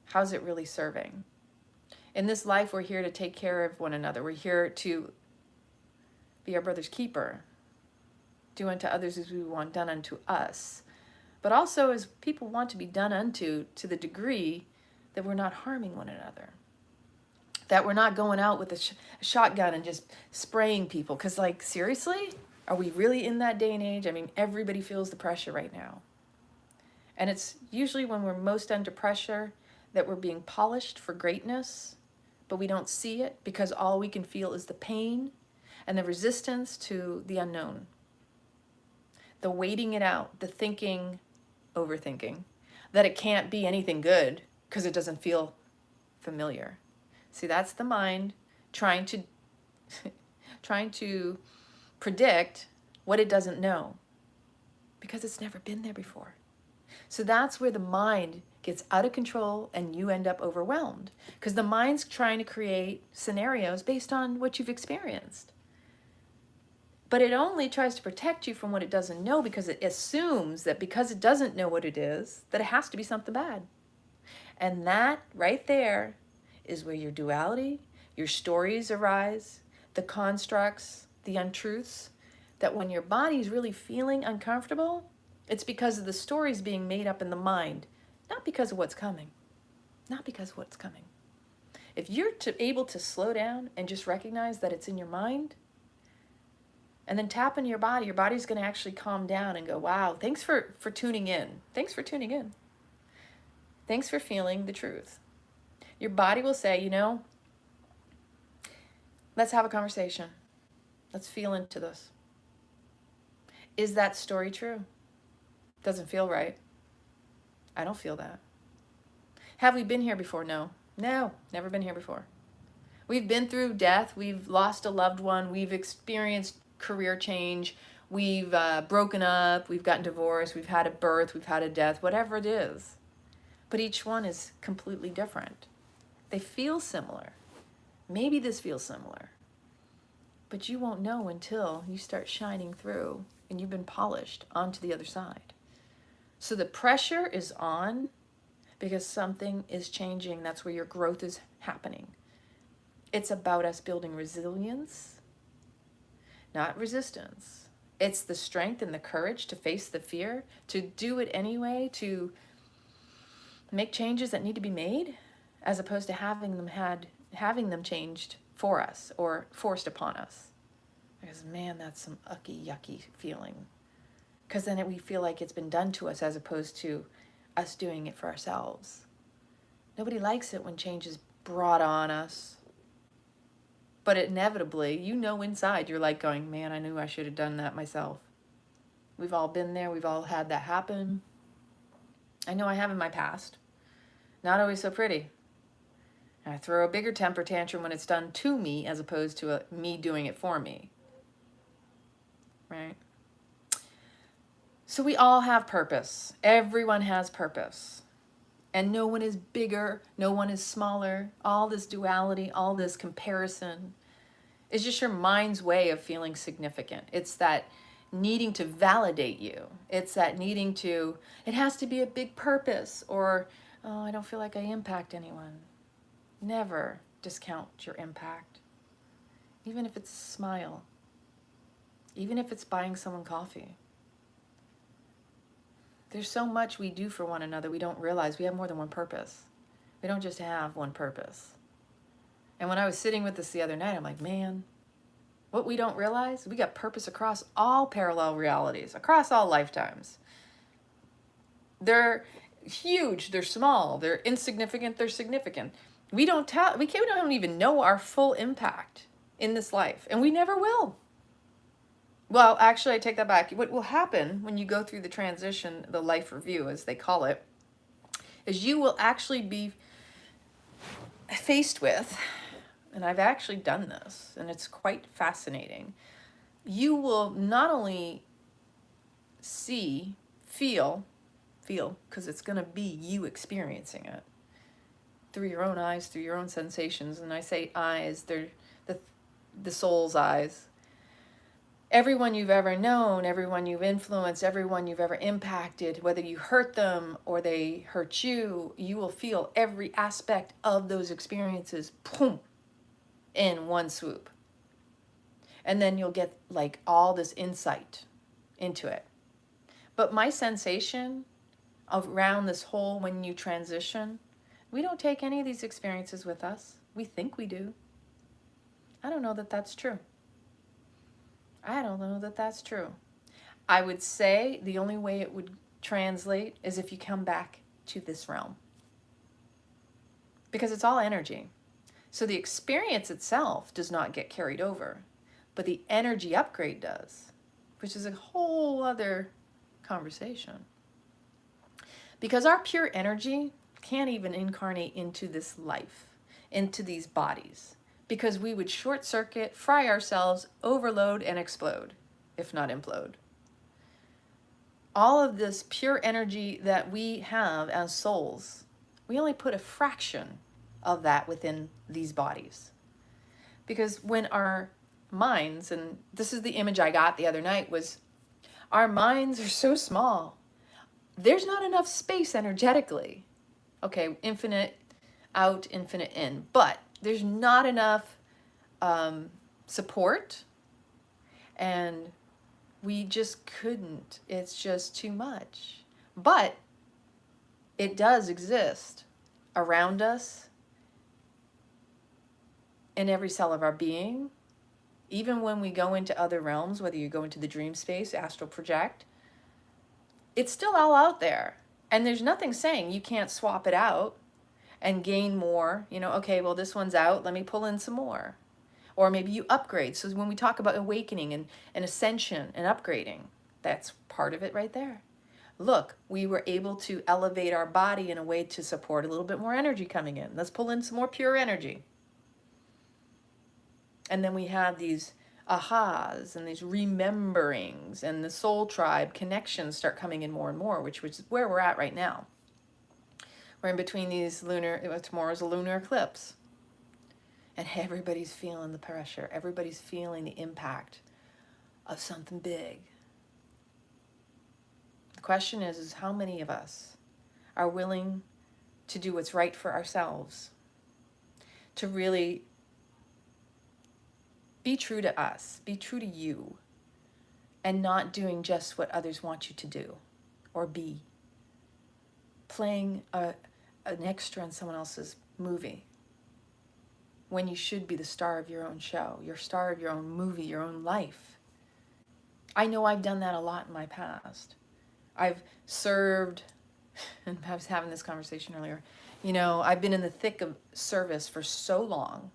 How's it really serving? In this life, we're here to take care of one another. We're here to be our brother's keeper. Do unto others as we want done unto us. But also as people want to be done unto to the degree that we're not harming one another. That we're not going out with a shotgun and just spraying people. Because like, seriously? Are we really in that day and age? I mean, everybody feels the pressure right now. And it's usually when we're most under pressure that we're being polished for greatness, but we don't see it because all we can feel is the pain and the resistance to the unknown. The waiting it out, the thinking, overthinking, that it can't be anything good because it doesn't feel familiar. See, that's the mind trying to trying to predict what it doesn't know because it's never been there before. So that's where the mind gets out of control and you end up overwhelmed because the mind's trying to create scenarios based on what you've experienced. But it only tries to protect you from what it doesn't know because it assumes that because it doesn't know what it is, that it has to be something bad. And that right there is where your duality, your stories arise, the constructs, the untruths, that when your body's really feeling uncomfortable, it's because of the stories being made up in the mind, not because of what's coming, not because of what's coming. If you're able to slow down and just recognize that it's in your mind, and then tap into your body's going to actually calm down and go, wow, thanks for tuning in. Thanks for tuning in. Thanks for feeling the truth. Your body will say, you know, let's have a conversation. Let's feel into this. Is that story true? Doesn't feel right. I don't feel that. Have we been here before? No. No, never been here before. We've been through death. We've lost a loved one. We've experienced career change. We've broken up. We've gotten divorced. We've had a birth. We've had a death, whatever it is. But each one is completely different. They feel similar. Maybe this feels similar. But you won't know until you start shining through and you've been polished onto the other side. So the pressure is on because something is changing. That's where your growth is happening. It's about us building resilience, not resistance. It's the strength and the courage to face the fear, to do it anyway, to make changes that need to be made, as opposed to having them changed for us or forced upon us. Because man, that's some yucky feeling. Because then we feel like it's been done to us as opposed to us doing it for ourselves. Nobody likes it when change is brought on us. But inevitably, you know inside, you're like going, man, I knew I should have done that myself. We've all been there. We've all had that happen. I know I have in my past. Not always so pretty. I throw a bigger temper tantrum when it's done to me as opposed to me doing it for me. Right? So we all have purpose. Everyone has purpose. And no one is bigger, no one is smaller. All this duality, all this comparison is just your mind's way of feeling significant. It's that needing to validate you. It's that needing to, it has to be a big purpose, or, oh, I don't feel like I impact anyone. Never discount your impact. Even if it's a smile. Even if it's buying someone coffee. There's so much we do for one another we don't realize we have more than one purpose. We don't just have one purpose. And when I was sitting with this the other night, I'm like, man, what we don't realize, we got purpose across all parallel realities, across all lifetimes. They're huge, they're small, they're insignificant, they're significant. We don't even know our full impact in this life, and we never will. Well, actually, I take that back. What will happen when you go through the transition, the life review, as they call it, is you will actually be faced with, and I've actually done this, and it's quite fascinating. You will not only feel, because it's going to be you experiencing it through your own eyes, through your own sensations. And I say eyes, they're the soul's eyes. Everyone you've ever known, everyone you've influenced, everyone you've ever impacted, whether you hurt them or they hurt you, you will feel every aspect of those experiences, boom, in one swoop. And then you'll get like all this insight into it. But my sensation around this whole when you transition, we don't take any of these experiences with us. We think we do. I don't know that that's true. I don't know that that's true. I would say the only way it would translate is if you come back to this realm, because it's all energy. So the experience itself does not get carried over, but the energy upgrade does, which is a whole other conversation. Because our pure energy can't even incarnate into this life, into these bodies, because we would short circuit, fry ourselves, overload, and explode, if not implode. All of this pure energy that we have as souls, we only put a fraction of that within these bodies. Because when our minds, and this is the image I got the other night, was our minds are so small. There's not enough space energetically. Okay, infinite out, infinite in. But there's not enough support, and we just couldn't. It's just too much. But it does exist around us, in every cell of our being. Even when we go into other realms, whether you go into the dream space, astral project, it's still all out there. And there's nothing saying you can't swap it out and gain more. You know, okay, well, this one's out, let me pull in some more. Or maybe you upgrade. So when we talk about awakening and ascension and upgrading, that's part of it right there. Look, we were able to elevate our body in a way to support a little bit more energy coming in. Let's pull in some more pure energy. And then we have these ahas and these rememberings, and the soul tribe connections start coming in more and more, which is where we're at right now. We're in between these tomorrow's a lunar eclipse. And everybody's feeling the pressure. Everybody's feeling the impact of something big. The question is how many of us are willing to do what's right for ourselves, to really be true to us, be true to you, and not doing just what others want you to do or be. Playing an extra in someone else's movie when you should be the star of your own show, your star of your own movie, your own life. I know I've done that a lot in my past. I've served, and I was having this conversation earlier, you know, I've been in the thick of service for so long.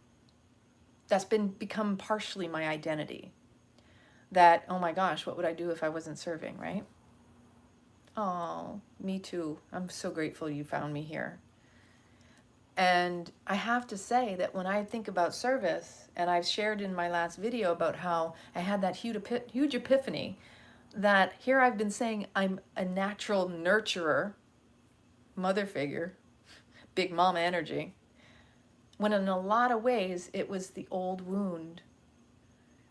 That's become partially my identity. That, oh my gosh, what would I do if I wasn't serving, right? Oh, me too. I'm so grateful you found me here. And I have to say that when I think about service, and I've shared in my last video about how I had that huge epiphany, that here I've been saying I'm a natural nurturer, mother figure, big mama energy, when in a lot of ways it was the old wound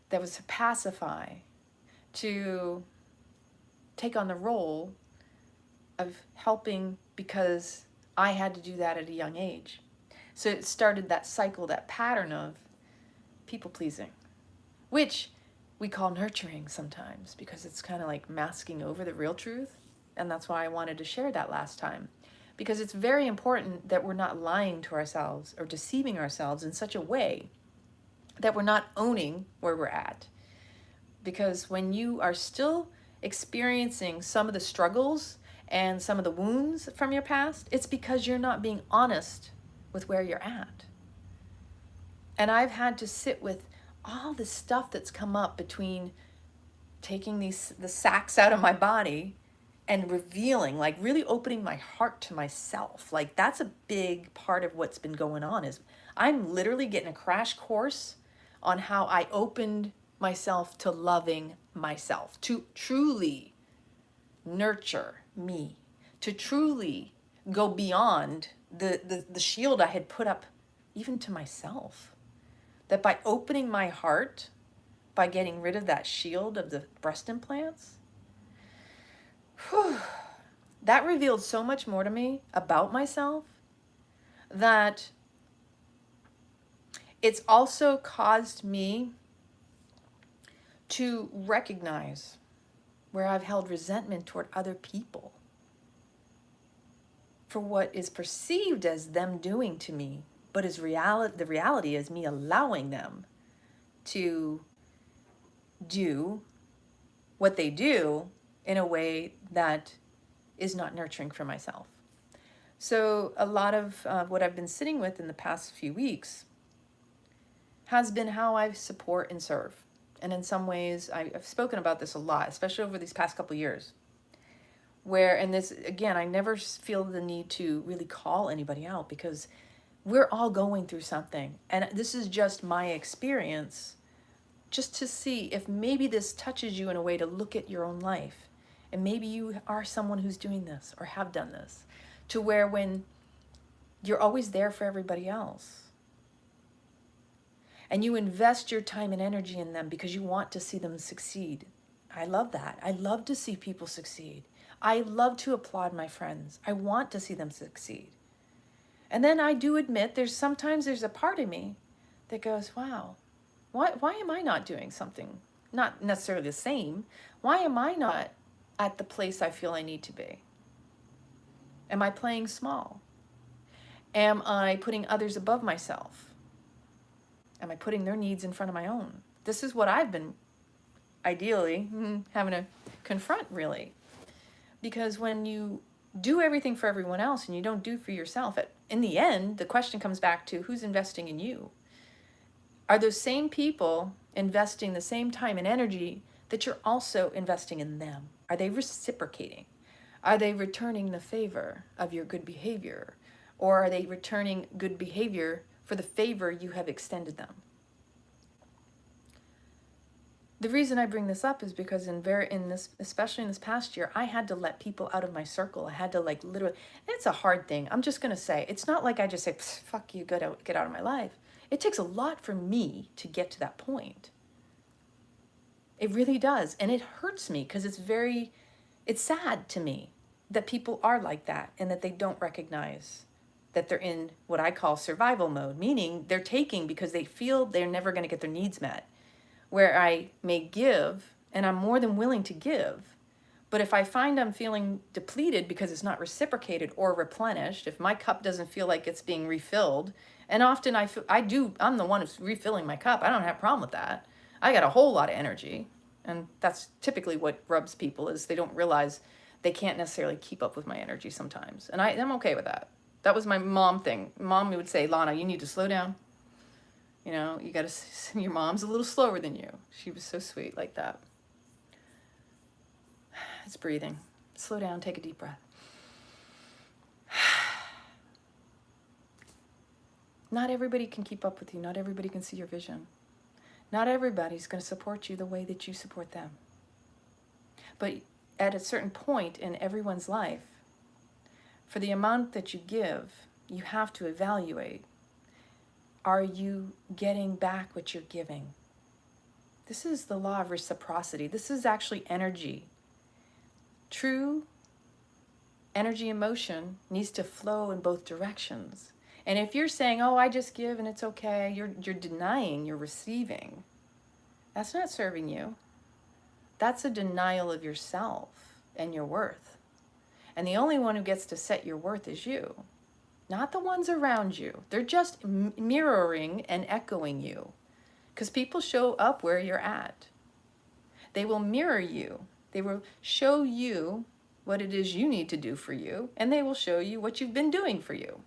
that was to pacify, to take on the role of helping, because I had to do that at a young age. So it started that cycle, that pattern of people pleasing, which we call nurturing sometimes, because it's kind of like masking over the real truth. And that's why I wanted to share that last time. Because it's very important that we're not lying to ourselves or deceiving ourselves in such a way that we're not owning where we're at. Because when you are still experiencing some of the struggles and some of the wounds from your past, it's because you're not being honest with where you're at. And I've had to sit with all the stuff that's come up between taking the sacks out of my body and revealing, like really opening my heart to myself. Like that's a big part of what's been going on, is I'm literally getting a crash course on how I opened myself to loving myself, to truly nurture me, to truly go beyond the shield I had put up even to myself. That by opening my heart, by getting rid of that shield of the breast implants, that revealed so much more to me about myself, that it's also caused me to recognize where I've held resentment toward other people for what is perceived as them doing to me, but is the reality is me allowing them to do what they do in a way that is not nurturing for myself. So a lot of what I've been sitting with in the past few weeks has been how I support and serve. And in some ways, I've spoken about this a lot, especially over these past couple of years, where, and this, again, I never feel the need to really call anybody out because we're all going through something. And this is just my experience, just to see if maybe this touches you in a way to look at your own life. And maybe you are someone who's doing this or have done this, to where when you're always there for everybody else, and you invest your time and energy in them because you want to see them succeed. I love that. I love to see people succeed. I love to applaud my friends. I want to see them succeed. And then I do admit sometimes there's a part of me that goes, wow, why am I not doing something? Not necessarily the same. Why am I not at the place I feel I need to be? Am I playing small? Am I putting others above myself? Am I putting their needs in front of my own? This is what I've been ideally having to confront, really. Because when you do everything for everyone else and you don't do for yourself, in the end, the question comes back to who's investing in you? Are those same people investing the same time and energy that you're also investing in them? Are they reciprocating? Are they returning the favor of your good behavior? Or are they returning good behavior for the favor you have extended them? The reason I bring this up is because especially in this past year, I had to let people out of my circle. I had to literally, and it's a hard thing. I'm just going to say, it's not like I just say, fuck you, get out of my life. It takes a lot for me to get to that point. It really does. And it hurts me because it's sad to me that people are like that and that they don't recognize that they're in what I call survival mode, meaning they're taking because they feel they're never going to get their needs met. Where I may give, and I'm more than willing to give, but if I find I'm feeling depleted because it's not reciprocated or replenished, if my cup doesn't feel like it's being refilled, and often I'm the one who's refilling my cup. I don't have a problem with that. I got a whole lot of energy, and that's typically what rubs people is they don't realize they can't necessarily keep up with my energy sometimes, and I'm okay with that. That was my mom thing. Mom would say, Lana, you need to slow down. You know, you got to, your mom's a little slower than you. She was so sweet like that. It's breathing. Slow down, take a deep breath. Not everybody can keep up with you. Not everybody can see your vision. Not everybody's going to support you the way that you support them. But at a certain point in everyone's life, for the amount that you give, you have to evaluate. Are you getting back what you're giving? This is the law of reciprocity. This is actually energy. True energy and motion needs to flow in both directions. And if you're saying, oh, I just give and it's okay, you're denying you're receiving. That's not serving you. That's a denial of yourself and your worth. And the only one who gets to set your worth is you. Not the ones around you. They're just mirroring and echoing you. Because people show up where you're at. They will mirror you. They will show you what it is you need to do for you. And they will show you what you've been doing for you.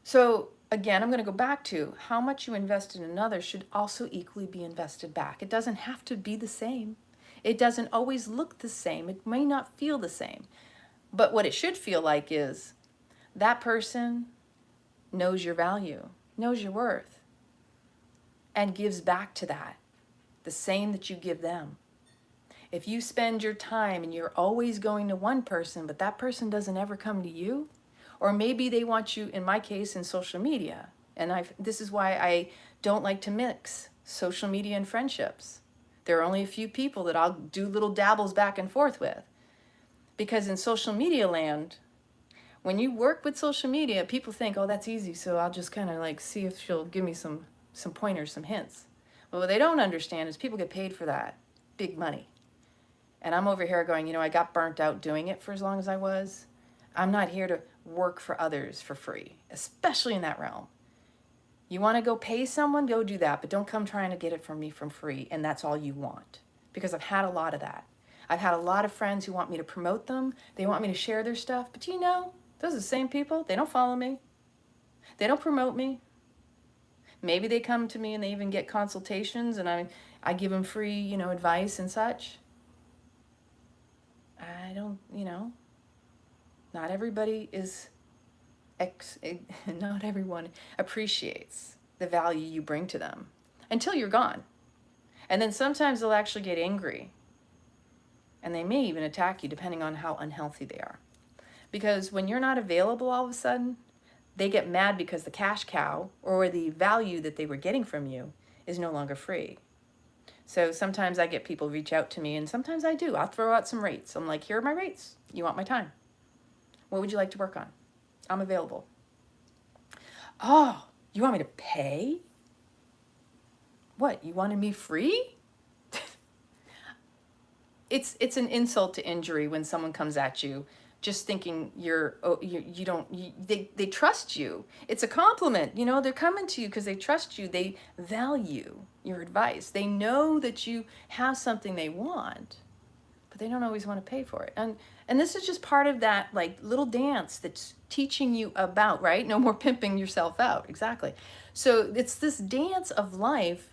So again, I'm going to go back to how much you invest in another should also equally be invested back. It doesn't have to be the same. It doesn't always look the same. It may not feel the same. But what it should feel like is that person knows your value, knows your worth, and gives back to that, the same that you give them. If you spend your time and you're always going to one person, but that person doesn't ever come to you, or maybe they want you, in my case, in social media, and this is why I don't like to mix social media and friendships. There are only a few people that I'll do little dabbles back and forth with. Because in social media land, when you work with social media, people think, oh, that's easy, so I'll just kind of see if she'll give me some pointers, some hints. Well, what they don't understand is people get paid for that, big money. And I'm over here going, I got burnt out doing it for as long as I was. I'm not here to work for others for free, especially in that realm. You want to go pay someone, go do that, but don't come trying to get it from me from free and that's all you want. Because I've had a lot of that. I've had a lot of friends who want me to promote them. They want me to share their stuff. But you know, those are the same people. They don't follow me. They don't promote me. Maybe they come to me and they even get consultations and I give them free, you know, advice and such. I don't, you know, not everybody is, not everyone appreciates the value you bring to them until you're gone. And then sometimes they'll actually get angry. And they may even attack you depending on how unhealthy they are. Because when you're not available all of a sudden, they get mad because the cash cow or the value that they were getting from you is no longer free. So sometimes I get people reach out to me and sometimes I do. I'll throw out some rates. I'm like, here are my rates. You want my time? What would you like to work on? I'm available. Oh, you want me to pay? What, you wanted me free? It's an insult to injury when someone comes at you just thinking they trust you. It's a compliment. You know, they're coming to you because they trust you. They value your advice. They know that you have something they want, but they don't always want to pay for it. And this is just part of that like little dance that's teaching you about, right? No more pimping yourself out. Exactly. So it's this dance of life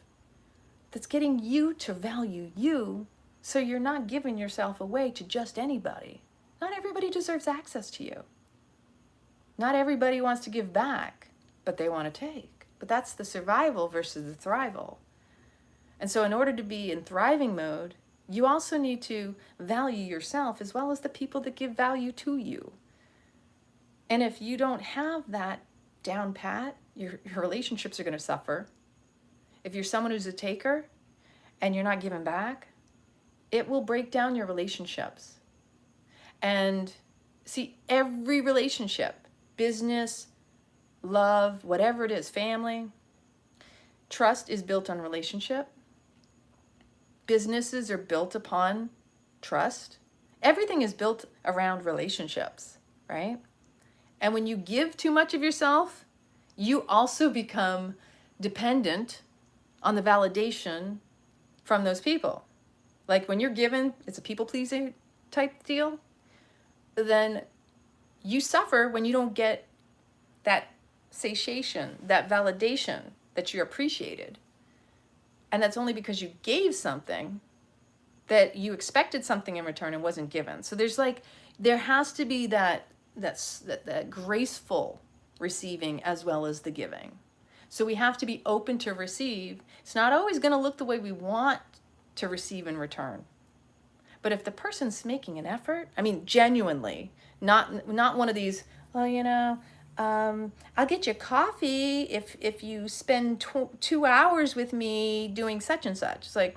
that's getting you to value you, so you're not giving yourself away to just anybody. Not everybody deserves access to you. Not everybody wants to give back, but they want to take. But that's the survival versus the thrival. And so in order to be in thriving mode, you also need to value yourself as well as the people that give value to you. And if you don't have that down pat, your relationships are going to suffer. If you're someone who's a taker and you're not giving back, it will break down your relationships. And see, every relationship, business, love, whatever it is, family, trust is built on relationship. Businesses are built upon trust. Everything is built around relationships, right? And when you give too much of yourself, you also become dependent on the validation from those people. Like when you're given, it's a people-pleasing type deal, then you suffer when you don't get that satiation, that validation that you're appreciated. And that's only because you gave something that you expected something in return and wasn't given. So there has to be that graceful receiving as well as the giving. So we have to be open to receive. It's not always going to look the way we want to receive in return. But if the person's making an effort, I mean, genuinely, not one of these, well, you know, I'll get you coffee if you spend 2 hours with me doing such and such. It's like,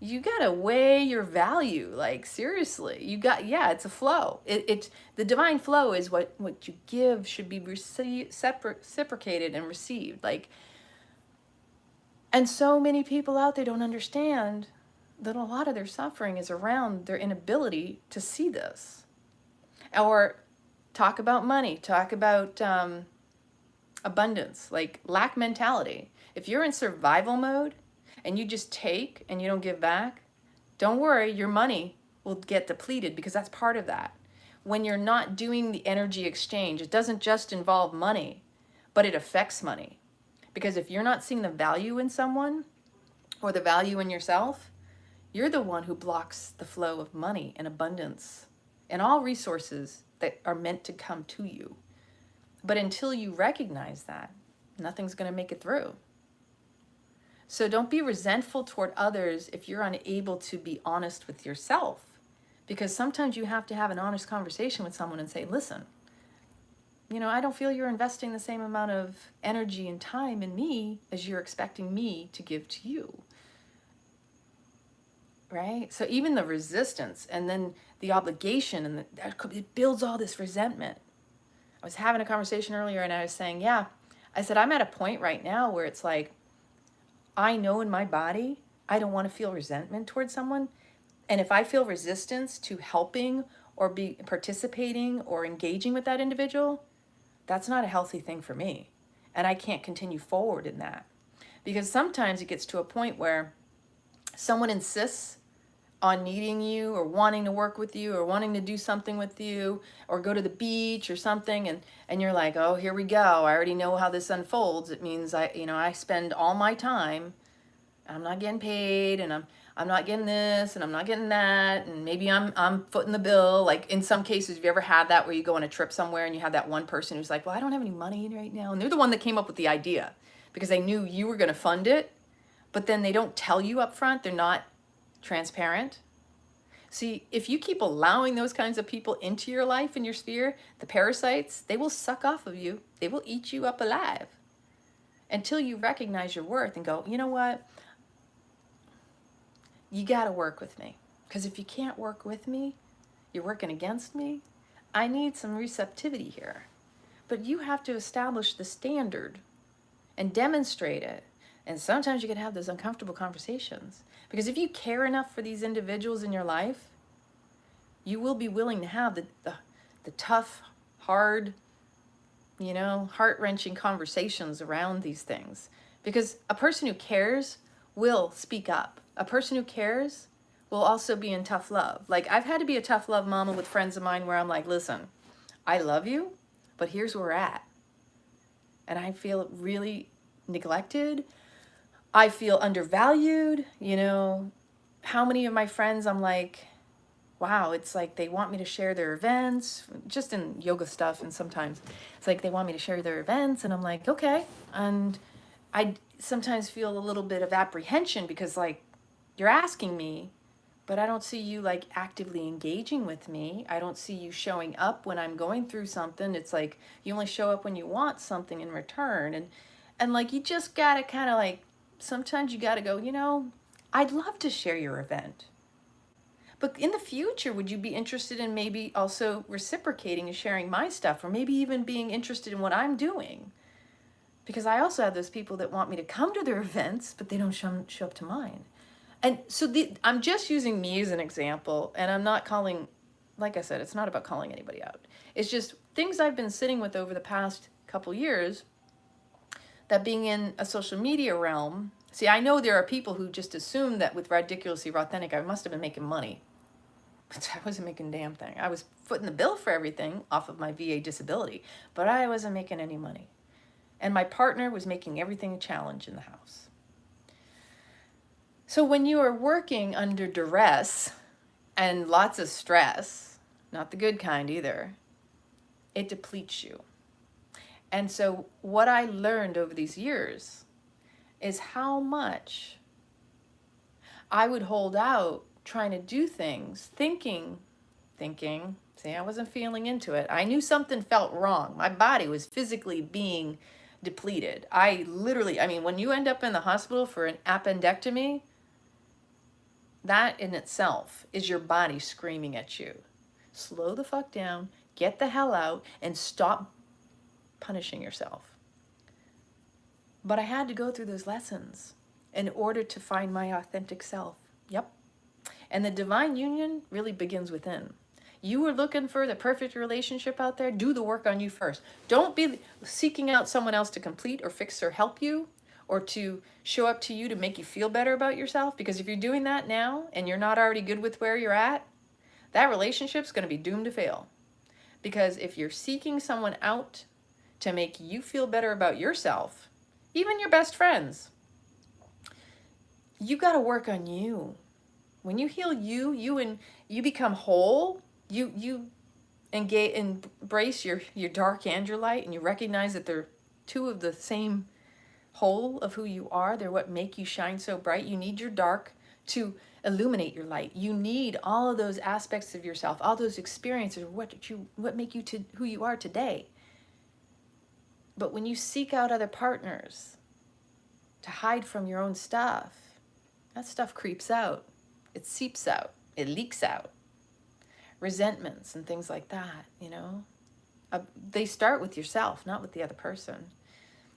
you gotta weigh your value. Like, seriously, it's a flow. The divine flow is what you give should be reciprocated and received. Like, and so many people out there don't understand that a lot of their suffering is around their inability to see this. Or talk about money, talk about abundance, like lack mentality. If you're in survival mode and you just take and you don't give back, don't worry, your money will get depleted because that's part of that. When you're not doing the energy exchange, it doesn't just involve money, but it affects money. Because if you're not seeing the value in someone or the value in yourself, you're the one who blocks the flow of money and abundance and all resources that are meant to come to you. But until you recognize that, nothing's going to make it through. So don't be resentful toward others if you're unable to be honest with yourself. Because sometimes you have to have an honest conversation with someone and say, listen, you know, I don't feel you're investing the same amount of energy and time in me as you're expecting me to give to you. Right? So even the resistance and then the obligation and it builds all this resentment. I was having a conversation earlier and I was saying, yeah, I said, I'm at a point right now where it's like, I know in my body, I don't want to feel resentment towards someone. And if I feel resistance to helping or be participating or engaging with that individual, that's not a healthy thing for me. and I can't continue forward in that. Because sometimes it gets to a point where someone insists on needing you or wanting to work with you or wanting to do something with you or go to the beach or something, and you're like, oh, here we go. I already know how this unfolds. It means I spend all my time, I'm not getting paid, and I'm not getting this, and I'm not getting that, and maybe I'm footing the bill. Like in some cases, have you ever had that where you go on a trip somewhere and you have that one person who's like, well, I don't have any money right now, and they're the one that came up with the idea because they knew you were going to fund it, but then they don't tell you up front. They're not transparent. See, if you keep allowing those kinds of people into your life and your sphere, the parasites, they will suck off of you. They will eat you up alive until you recognize your worth and go, you know what? You got to work with me. Because if you can't work with me, you're working against me. I need some receptivity here. But you have to establish the standard and demonstrate it. And sometimes you can have those uncomfortable conversations. Because if you care enough for these individuals in your life, you will be willing to have the tough, hard, heart-wrenching conversations around these things. Because a person who cares will speak up. A person who cares will also be in tough love. Like, I've had to be a tough love mama with friends of mine where I'm like, listen, I love you, but here's where we're at. And I feel really neglected. I feel undervalued. How many of my friends I'm like, wow, it's like they want me to share their events, just in yoga stuff, and sometimes it's like they want me to share their events, and I'm like, okay. And I sometimes feel a little bit of apprehension because, like, you're asking me, but I don't see you, like, actively engaging with me. I don't see you showing up when I'm going through something. It's like you only show up when you want something in return. And like, you just gotta kind of like, sometimes you gotta go, I'd love to share your event. But in the future, would you be interested in maybe also reciprocating and sharing my stuff, or maybe even being interested in what I'm doing? Because I also have those people that want me to come to their events, but they don't show up to mine. And so I'm just using me as an example, and I'm not calling, like I said, it's not about calling anybody out. It's just things I've been sitting with over the past couple years, that being in a social media realm, see, I know there are people who just assume that with Ridiculously Authentic, I must have been making money. But I wasn't making a damn thing. I was footing the bill for everything off of my VA disability, but I wasn't making any money. And my partner was making everything a challenge in the house. So when you are working under duress and lots of stress, not the good kind either, it depletes you. And so what I learned over these years is how much I would hold out trying to do things, thinking, see, I wasn't feeling into it. I knew something felt wrong. My body was physically being depleted. When you end up in the hospital for an appendectomy, that in itself is your body screaming at you. Slow the fuck down, get the hell out, and stop punishing yourself. But I had to go through those lessons in order to find my authentic self. Yep. And the divine union really begins within. You were looking for the perfect relationship out there, do the work on you first. Don't be seeking out someone else to complete or fix or help you, or to show up to you to make you feel better about yourself. Because if you're doing that now and you're not already good with where you're at, that relationship's going to be doomed to fail. Because if you're seeking someone out to make you feel better about yourself, even your best friends, you got to work on you. When you heal you become whole, you embrace your dark and your light, and you recognize that they're two of the same whole of who you are. They're what make you shine so bright. You need your dark to illuminate your light. You need all of those aspects of yourself, all those experiences, what make you to who you are today. But when you seek out other partners to hide from your own stuff, that stuff creeps out. It seeps out. It leaks out. Resentments and things like that, they start with yourself, not with the other person.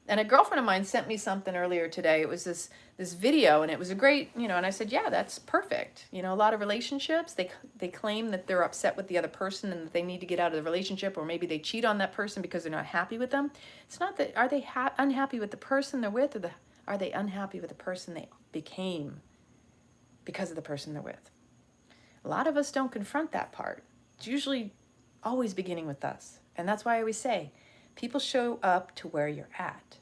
And a girlfriend of mine sent me something earlier today. It was this video, and it was a great, you know, and I said, yeah, that's perfect. You know, a lot of relationships, they claim that they're upset with the other person and that they need to get out of the relationship, or maybe they cheat on that person because they're not happy with them. It's not that, are they unhappy with the person they're with, or are they unhappy with the person they became because of the person they're with? A lot of us don't confront that part. It's usually always beginning with us. And that's why I always say, people show up to where you're at.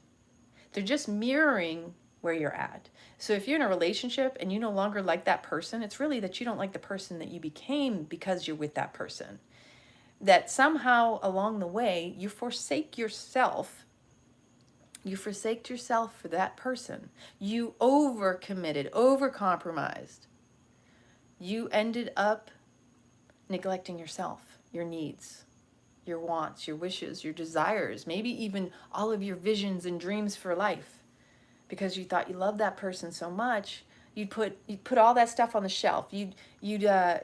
They're just mirroring where you're at. So if you're in a relationship and you no longer like that person, it's really that you don't like the person that you became because you're with that person. That somehow along the way, you forsake yourself. You forsaked yourself for that person. You overcommitted, overcompromised. You ended up neglecting yourself, your needs, your wants, your wishes, your desires, maybe even all of your visions and dreams for life, because you thought you loved that person so much, you'd put all that stuff on the shelf. You'd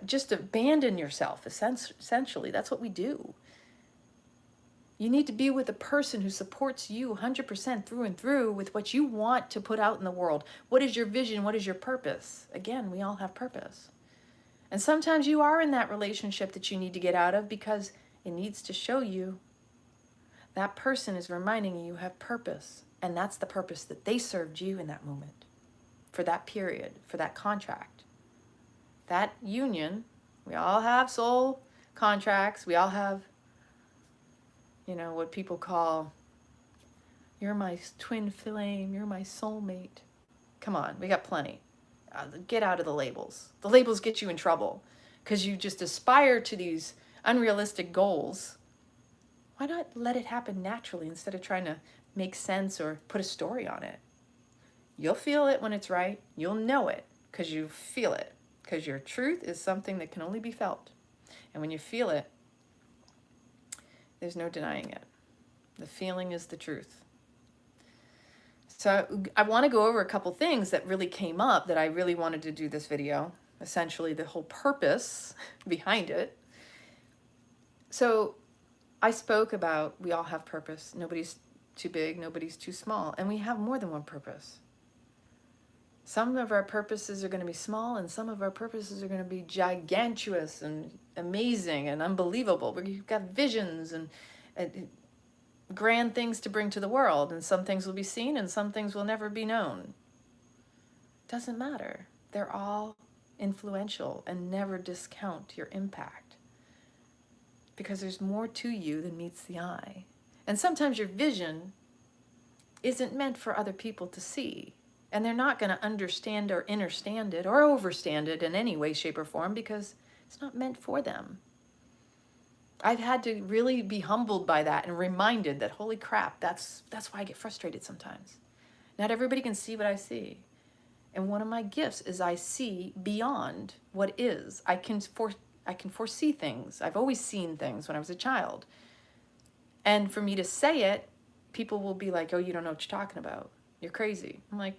just abandon yourself. Essentially, that's what we do. You need to be with a person who supports you 100% through and through with what you want to put out in the world. What is your vision? What is your purpose? Again, we all have purpose. And sometimes you are in that relationship that you need to get out of because it needs to show you that person is reminding you have purpose. And that's the purpose that they served you in that moment, for that period, for that contract. That union, we all have soul contracts. We all have, you know, what people call, you're my twin flame, you're my soulmate. Come on, we got plenty. Get out of the labels. The labels get you in trouble because you just aspire to these unrealistic goals. Why not let it happen naturally instead of trying to make sense or put a story on it? You'll feel it when it's right. You'll know it because you feel it, because your truth is something that can only be felt. And when you feel it, there's no denying it. The feeling is the truth. So I want to go over a couple things that really came up that I really wanted to do this video, essentially the whole purpose behind it. So I spoke about we all have purpose. Nobody's too big, nobody's too small, and we have more than one purpose. Some of our purposes are going to be small, and some of our purposes are going to be gigantuous and amazing and unbelievable. We've got visions and grand things to bring to the world, and some things will be seen and some things will never be known. Doesn't matter. They're all influential, and never discount your impact, because there's more to you than meets the eye. And sometimes your vision isn't meant for other people to see, and they're not going to understand or understand it or overstand it in any way, shape, or form because it's not meant for them. I've had to really be humbled by that and reminded that, holy crap, that's why I get frustrated sometimes. Not everybody can see what I see. And one of my gifts is I see beyond what is. I can foresee things. I've always seen things when I was a child. And for me to say it, people will be like, oh, you don't know what you're talking about. You're crazy. I'm like,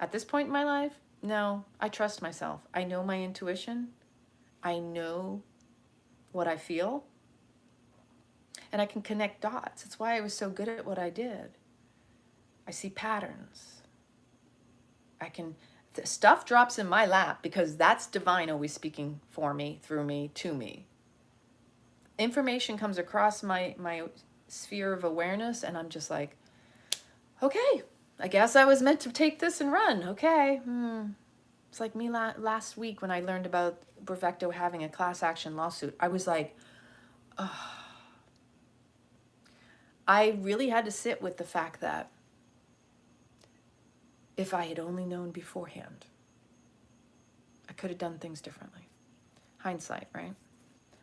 at this point in my life, no, I trust myself. I know my intuition. I know what I feel, and I can connect dots. That's why I was so good at what I did. I see patterns. Stuff drops in my lap because that's divine always speaking for me, through me, to me. Information comes across my sphere of awareness, and I'm just like, okay, I guess I was meant to take this and run. Okay. It's like me last week when I learned about 𝑤𝒆𝒄𝒄𝒄 having a class action lawsuit. I was like, oh. I really had to sit with the fact that if I had only known beforehand, I could have done things differently. Hindsight, right?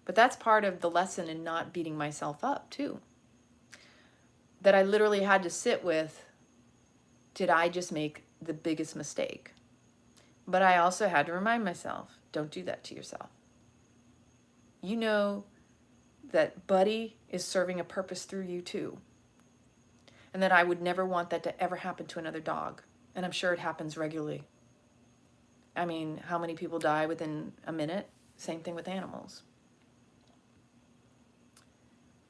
But that's part of the lesson in not beating myself up too. That I literally had to sit with, did I just make the biggest mistake? But I also had to remind myself, don't do that to yourself. You know that Buddy is serving a purpose through you too. And that I would never want that to ever happen to another dog. And I'm sure it happens regularly. I mean, how many people die within a minute? Same thing with animals.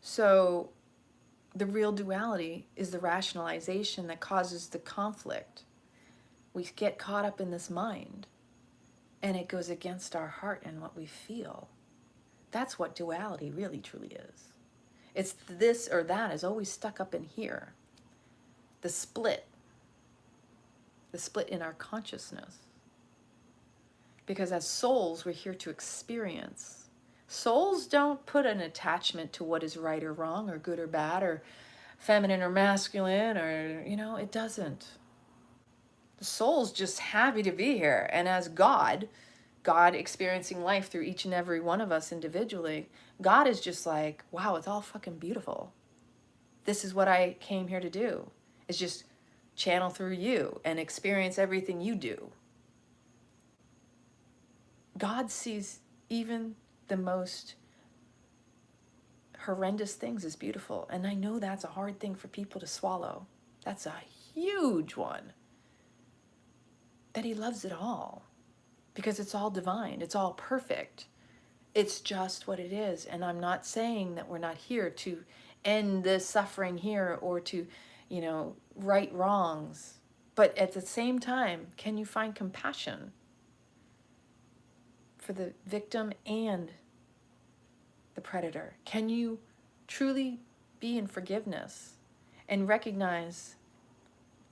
So The real duality is the rationalization that causes the conflict. We get caught up in this mind, and it goes against our heart and what we feel. That's what duality really truly is. It's this or that is always stuck up in here. The split in our consciousness. Because as souls, we're here to experience. Souls don't put an attachment to what is right or wrong or good or bad or feminine or masculine or, it doesn't. The soul's just happy to be here. And as God experiencing life through each and every one of us individually, God is just like, wow, it's all fucking beautiful. This is what I came here to do, is just channel through you and experience everything you do. God sees even the most horrendous things as beautiful. And I know that's a hard thing for people to swallow. That's a huge one. That he loves it all. Because it's all divine. It's all perfect. It's just what it is. And I'm not saying that we're not here to end the suffering here or to, right wrongs. But at the same time, can you find compassion for the victim and the predator? Can you truly be in forgiveness and recognize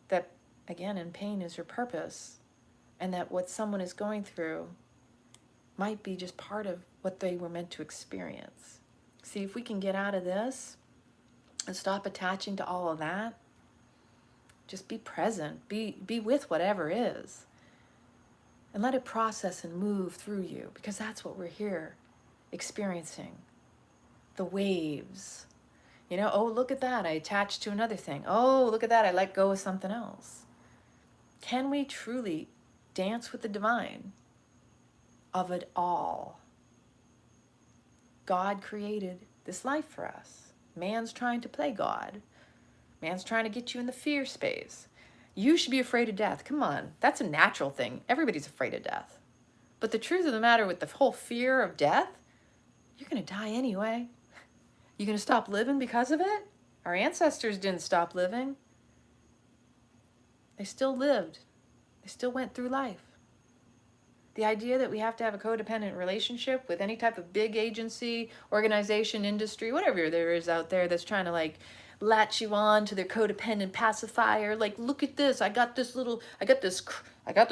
that, again, in pain is your purpose, and that what someone is going through might be just part of what they were meant to experience? See, if we can get out of this and stop attaching to all of that, just be present, be with whatever is, and let it process and move through you, because that's what we're here experiencing. The waves. Oh, look at that, I attached to another thing. Oh, look at that, I let go of something else. Can we truly dance with the divine of it all? God created this life for us. Man's trying to play God. Man's trying to get you in the fear space. You should be afraid of death. Come on, that's a natural thing. Everybody's afraid of death. But the truth of the matter with the whole fear of death, you're going to die anyway. You going to stop living because of it? Our ancestors didn't stop living. They still lived. They still went through life. The idea that we have to have a codependent relationship with any type of big agency, organization, industry, whatever there is out there that's trying to latch you on to their codependent pacifier. Look at this. I got this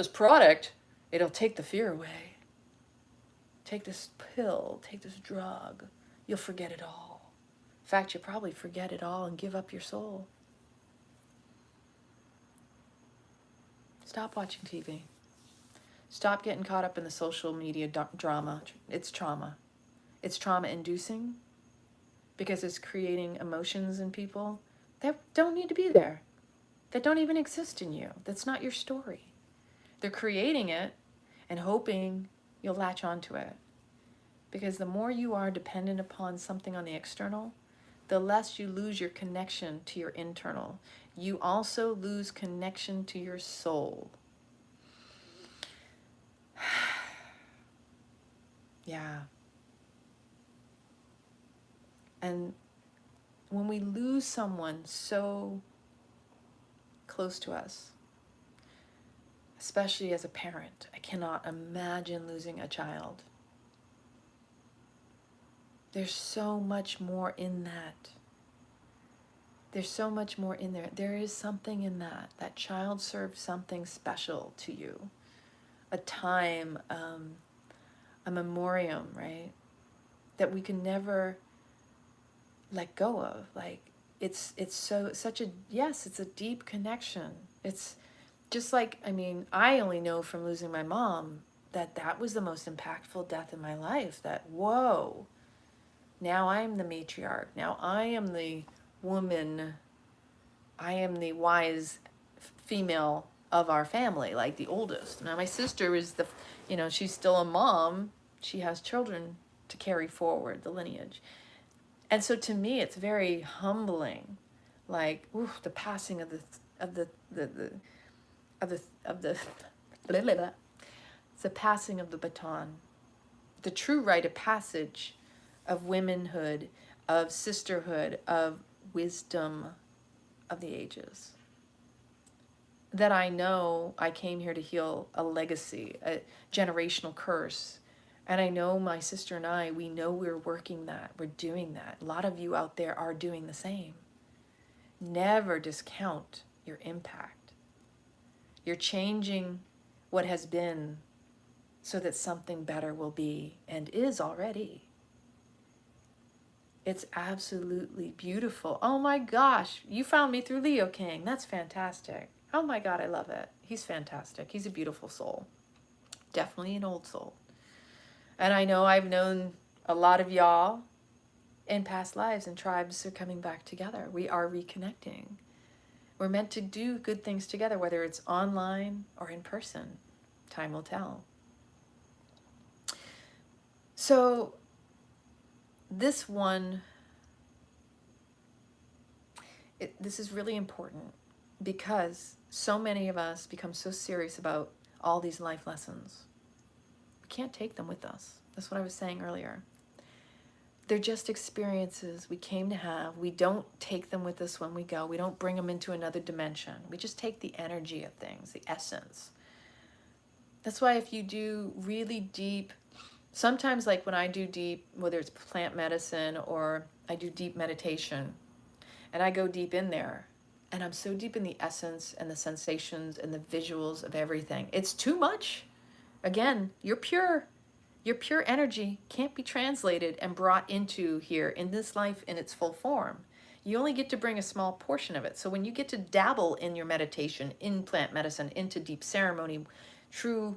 product. It'll take the fear away. Take this pill, take this drug. You'll forget it all. In fact, you'll probably forget it all and give up your soul. Stop watching TV. Stop getting caught up in the social media drama. It's trauma. It's trauma-inducing because it's creating emotions in people that don't need to be there, that don't even exist in you. That's not your story. They're creating it and hoping you'll latch onto it. Because the more you are dependent upon something on the external, the less you lose your connection to your internal. You also lose connection to your soul. Yeah. And when we lose someone so close to us, especially as a parent, I cannot imagine losing a child. There's so much more in that. There's so much more in there. There is something in that. That child served something special to you. A time, a memoriam, right? That we can never let go of. It's such a deep connection. It's just I only know from losing my mom that was the most impactful death in my life. That, whoa, now I am the matriarch. Now I am the woman. I am the wise female of our family, the oldest. Now my sister is she's still a mom. She has children to carry forward the lineage. And so to me, it's very humbling, the passing of the it's the passing of the baton, the true rite of passage of womanhood, of sisterhood, of wisdom of the ages. That I know I came here to heal a legacy, a generational curse. And I know my sister and I, we know we're working that, we're doing that. A lot of you out there are doing the same. Never discount your impact. You're changing what has been so that something better will be and is already. It's absolutely beautiful. Oh my gosh, you found me through Leo King. That's fantastic. Oh my God, I love it. He's fantastic. He's a beautiful soul. Definitely an old soul. And I know I've known a lot of y'all in past lives, and tribes are coming back together. We are reconnecting. We're meant to do good things together, whether it's online or in person. Time will tell. So this one, this is really important because so many of us become so serious about all these life lessons. We can't take them with us. That's what I was saying earlier. They're just experiences we came to have. We don't take them with us when we go. We don't bring them into another dimension. We just take the energy of things, the essence. That's why if you do really deep, sometimes like when I do deep, whether it's plant medicine or I do deep meditation, and I go deep in there, and I'm so deep in the essence and the sensations and the visuals of everything. It's too much. Again, you're pure. Your pure energy can't be translated and brought into here in this life in its full form. You only get to bring a small portion of it. So when you get to dabble in your meditation, in plant medicine, into deep ceremony, true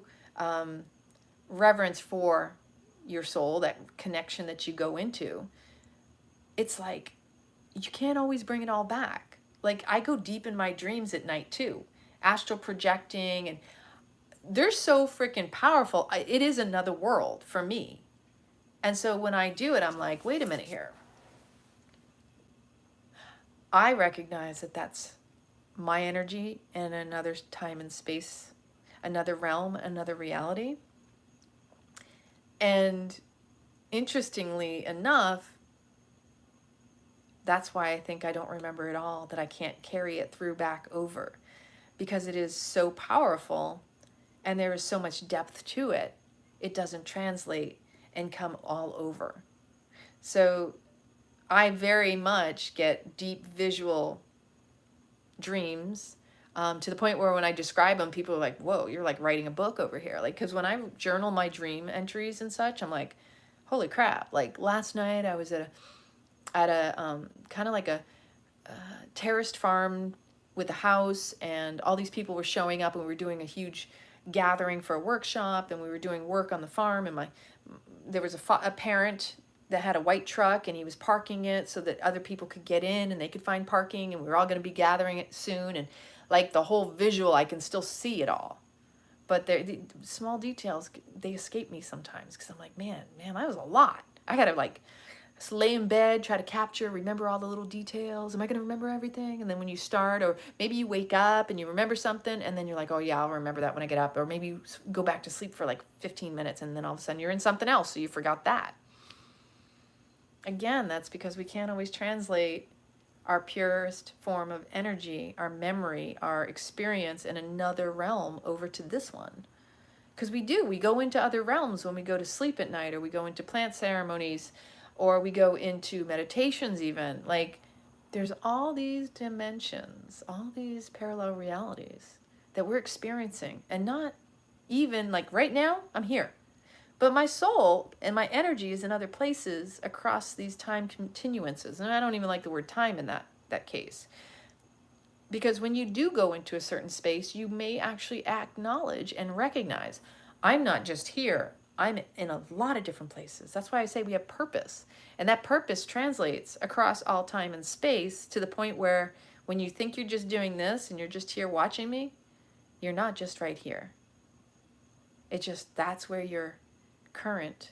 reverence for your soul, that connection that you go into, it's like you can't always bring it all back. Like I go deep in my dreams at night too, astral projecting, and they're so freaking powerful. It is another world for me. And so when I do it, I'm like, wait a minute here. I recognize that that's my energy in another time and space, another realm, another reality. And interestingly enough, that's why I think I don't remember it all, that I can't carry it through back over, because it is so powerful. And there is so much depth to it, it doesn't translate and come all over. So I very much get deep visual dreams to the point where when I describe them, people are like, whoa, you're like writing a book over here. Like, because when I journal my dream entries and such, I'm like, holy crap. Like last night I was at a kind of like a terraced farm with a house, and all these people were showing up, and we were doing a huge gathering for a workshop, and we were doing work on the farm, and there was a parent that had a white truck, and he was parking it so that other people could get in and they could find parking, and we were all going to be gathering it soon, and like the whole visual, I can still see it all, but the small details, they escape me sometimes, because I'm like, man, that was a lot. I gotta like lay in bed, try to capture, remember all the little details. Am I going to remember everything? And then when you start, or maybe you wake up and you remember something, and then you're like, oh yeah, I'll remember that when I get up. Or maybe you go back to sleep for like 15 minutes, and then all of a sudden you're in something else, so you forgot that. Again, that's because we can't always translate our purest form of energy, our memory, our experience in another realm over to this one. Because we go into other realms when we go to sleep at night, or we go into plant ceremonies, or we go into meditations even. Like, there's all these dimensions, all these parallel realities that we're experiencing. And not even, like right now, I'm here. But my soul and my energy is in other places across these time continuances. And I don't even like the word time in that case. Because when you do go into a certain space, you may actually acknowledge and recognize, I'm not just here. I'm in a lot of different places. That's why I say we have purpose. And that purpose translates across all time and space, to the point where when you think you're just doing this and you're just here watching me, you're not just right here. That's where your current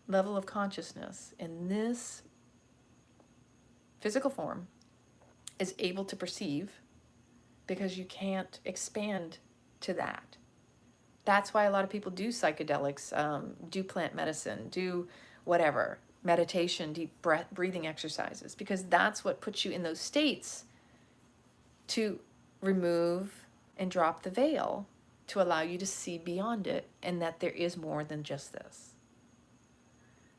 level of consciousness in this physical form is able to perceive, because you can't expand to that. That's why a lot of people do psychedelics, do plant medicine, do whatever. meditation, deep breathing exercises, because that's what puts you in those states to remove and drop the veil, to allow you to see beyond it, and that there is more than just this.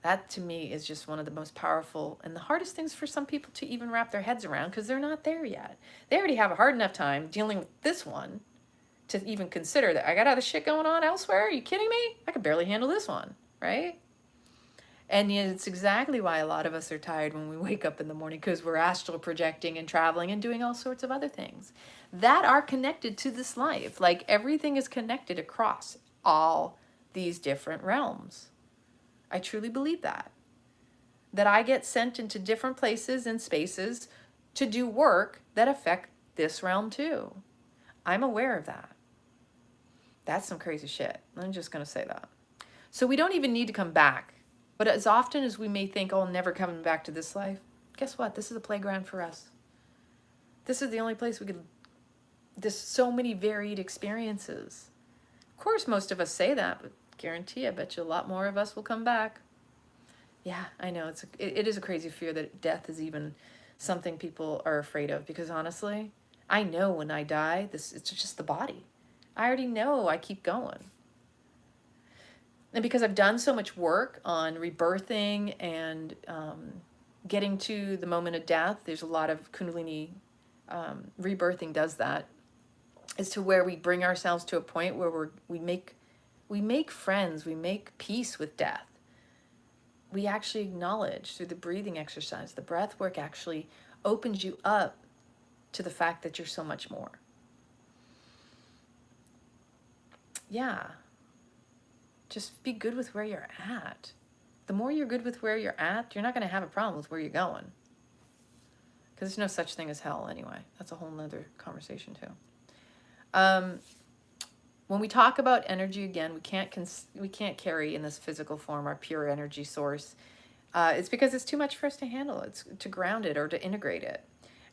That to me is just one of the most powerful and the hardest things for some people to even wrap their heads around, because they're not there yet. They already have a hard enough time dealing with this one to even consider that I got other shit going on elsewhere. Are you kidding me? I could barely handle this one, right? And yet it's exactly why a lot of us are tired when we wake up in the morning, because we're astral projecting and traveling and doing all sorts of other things that are connected to this life. Like everything is connected across all these different realms. I truly believe that I get sent into different places and spaces to do work that affect this realm too. I'm aware of that. That's some crazy shit. I'm just going to say that. So we don't even need to come back. But as often as we may think, oh, I'm never coming back to this life, guess what? This is a playground for us. This is the only place we could, there's so many varied experiences. Of course, most of us say that, but guarantee, I bet you a lot more of us will come back. Yeah, I know, it is a crazy fear that death is even something people are afraid of, because honestly, I know when I die, it's just the body. I already know I keep going. And because I've done so much work on rebirthing and getting to the moment of death, there's a lot of Kundalini rebirthing does that, is to where we bring ourselves to a point where we make friends, we make peace with death. We actually acknowledge through the breathing exercise, the breath work actually opens you up to the fact that you're so much more. Yeah. Just be good with where you're at. The more you're good with where you're at, you're not going to have a problem with where you're going. Because there's no such thing as hell anyway. That's a whole nother conversation too. When we talk about energy, again, we can't carry in this physical form our pure energy source. It's because it's too much for us to handle. It's to ground it or to integrate it.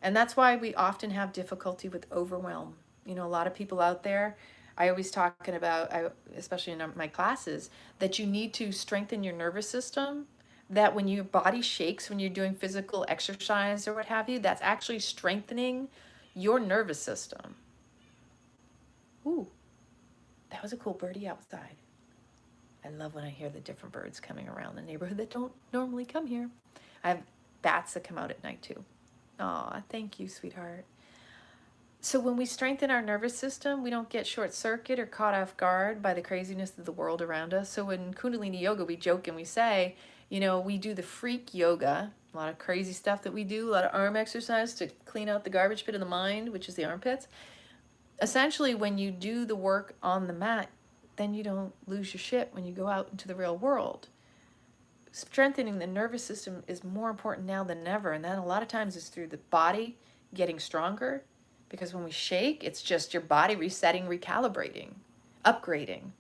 And that's why we often have difficulty with overwhelm. You know, a lot of people out there, I always talking about, especially in my classes, that you need to strengthen your nervous system, that when your body shakes, when you're doing physical exercise or what have you, that's actually strengthening your nervous system. Ooh. That was a cool birdie outside. I love when I hear the different birds coming around the neighborhood that don't normally come here. I have bats that come out at night too. Aw, thank you, sweetheart. So when we strengthen our nervous system, we don't get short circuit or caught off guard by the craziness of the world around us. So in Kundalini Yoga, we joke and we say, you know, we do the freak yoga, a lot of crazy stuff that we do, a lot of arm exercise to clean out the garbage pit of the mind, which is the armpits. Essentially, when you do the work on the mat, then you don't lose your shit when you go out into the real world. Strengthening the nervous system is more important now than ever, and that a lot of times is through the body getting stronger, because when we shake, it's just your body resetting, recalibrating, upgrading.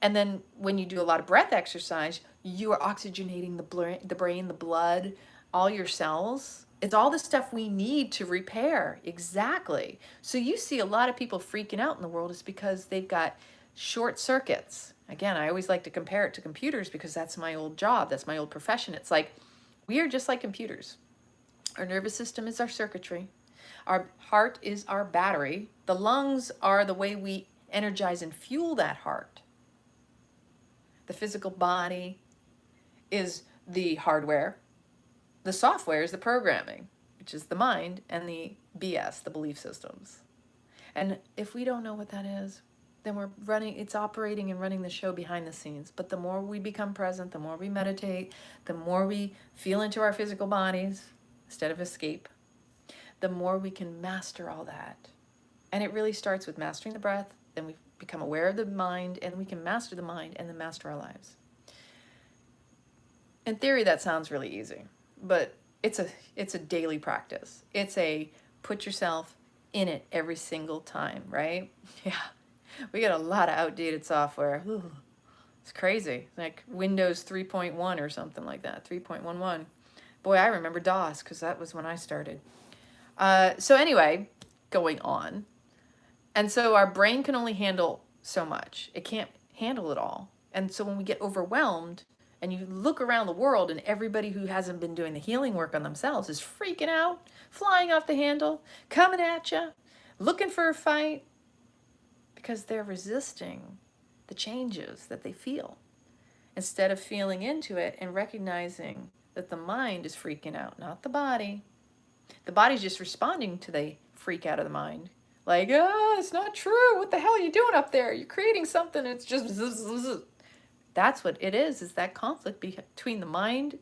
And then when you do a lot of breath exercise, you are oxygenating the brain, the blood, all your cells. It's all the stuff we need to repair. Exactly. So you see a lot of people freaking out in the world is because they've got short circuits. Again, I always like to compare it to computers because that's my old job. That's my old profession. It's like we are just like computers. Our nervous system is our circuitry. Our heart is our battery. The lungs are the way we energize and fuel that heart. The physical body is the hardware. The software is the programming, which is the mind, and the BS, the belief systems. And if we don't know what that is, then it's operating and running the show behind the scenes. But the more we become present, the more we meditate, the more we feel into our physical bodies instead of escape, the more we can master all that. And it really starts with mastering the breath, then we become aware of the mind, and we can master the mind and then master our lives. In theory, that sounds really easy. But it's a daily practice. It's a put yourself in it every single time, right? Yeah, we got a lot of outdated software. Ooh, it's crazy. Like Windows 3.1 or something like that, 3.11. Boy, I remember DOS because that was when I started. So anyway, going on. And so our brain can only handle so much. It can't handle it all. And so when we get overwhelmed and you look around the world and everybody who hasn't been doing the healing work on themselves is freaking out, flying off the handle, coming at you, looking for a fight, because they're resisting the changes that they feel, instead of feeling into it and recognizing that the mind is freaking out, not the body. The body's just responding to the freak out of the mind. Like, oh, it's not true. What the hell are you doing up there? You're creating something. It's just... That's what it is that conflict between the mind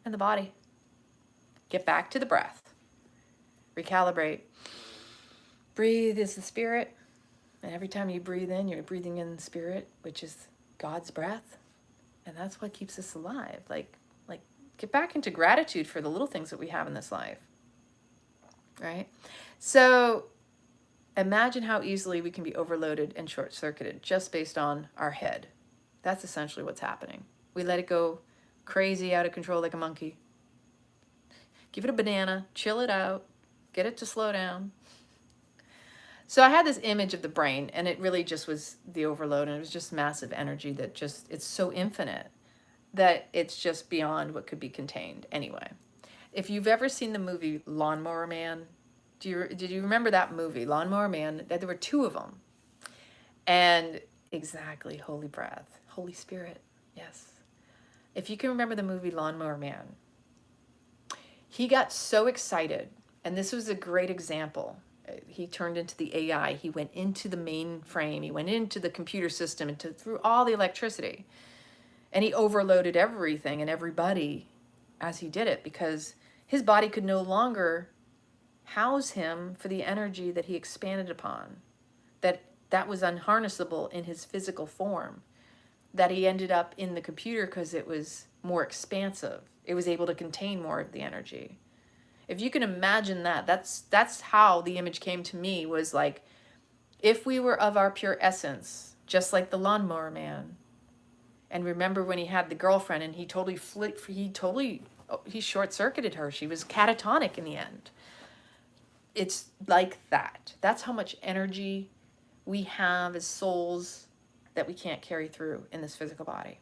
and the body. Get back to the breath. Recalibrate. Breathe is the spirit. And every time you breathe in, you're breathing in spirit, which is God's breath. And that's what keeps us alive. Like get back into gratitude for the little things that we have in this life. Right? So imagine how easily we can be overloaded and short-circuited just based on our head. That's essentially what's happening. We let it go crazy, out of control like a monkey. Give it a banana, chill it out, get it to slow down. So I had this image of the brain, and it really just was the overload, and it was just massive energy that just, it's so infinite that it's just beyond what could be contained. Anyway, if you've ever seen the movie Lawnmower Man, did you remember that movie, Lawnmower Man? There were two of them. And exactly, holy breath, Holy Spirit, yes. If you can remember the movie Lawnmower Man, he got so excited, and this was a great example. He turned into the AI. He went into the mainframe. He went into the computer system and through all the electricity. And he overloaded everything and everybody as he did it, because his body could no longer house him for the energy that he expanded upon, that was unharnessable in his physical form, that he ended up in the computer because it was more expansive. It was able to contain more of the energy. If you can imagine that, that's how the image came to me, was like, if we were of our pure essence, just like the Lawnmower Man. And remember when he had the girlfriend and he short-circuited her. She was catatonic in the end. It's like that. That's how much energy we have as souls that we can't carry through in this physical body.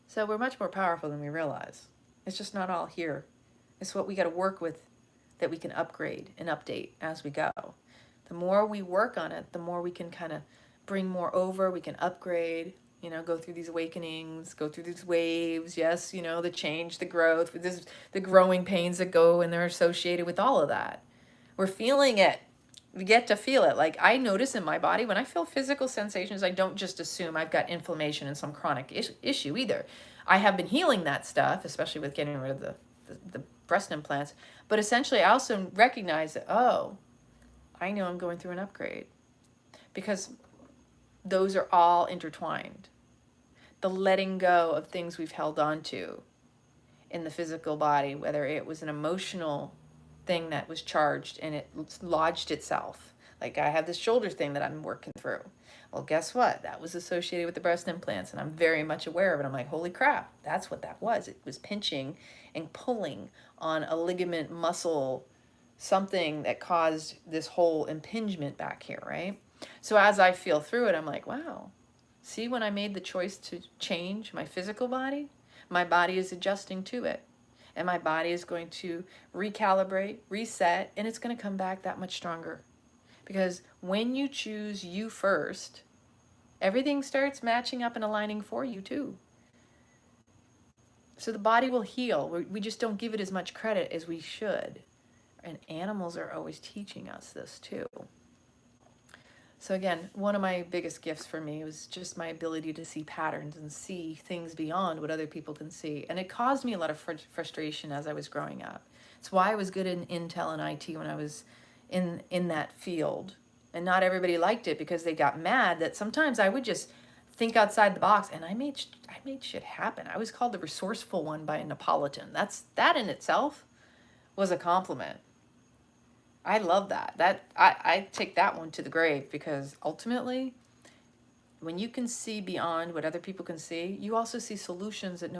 So we're much more powerful than we realize. It's just not all here. It's what we got to work with, that we can upgrade and update as we go. The more we work on it, the more we can kind of bring more over. We can upgrade, go through these awakenings, go through these waves. Yes, the change, the growth, the growing pains that go and they're associated with all of that. We're feeling it. We get to feel it. Like, I notice in my body when I feel physical sensations, I don't just assume I've got inflammation and some chronic issue either. I have been healing that stuff, especially with getting rid of the breast implants. But essentially, I also recognize that, oh, I know I'm going through an upgrade, because those are all intertwined. The letting go of things we've held on to in the physical body, whether it was an emotional thing that was charged and it lodged itself. Like, I have this shoulder thing that I'm working through. Well, guess what? That was associated with the breast implants, and I'm very much aware of it. I'm like, holy crap, that's what that was. It was pinching and pulling on a ligament, muscle, something that caused this whole impingement back here, right? So as I feel through it, I'm like, wow, see, when I made the choice to change my physical body, my body is adjusting to it. And my body is going to recalibrate, reset, and it's going to come back that much stronger. Because when you choose you first, everything starts matching up and aligning for you too. So the body will heal. We just don't give it as much credit as we should. And animals are always teaching us this too. So again, one of my biggest gifts for me was just my ability to see patterns and see things beyond what other people can see. And it caused me a lot of frustration as I was growing up. It's why I was good in Intel and IT when I was in that field. And not everybody liked it, because they got mad that sometimes I would just think outside the box, and I made shit happen. I was called the resourceful one by a Neapolitan. That in itself was a compliment. I love that. I take that one to the grave, because ultimately, when you can see beyond what other people can see, you also see solutions that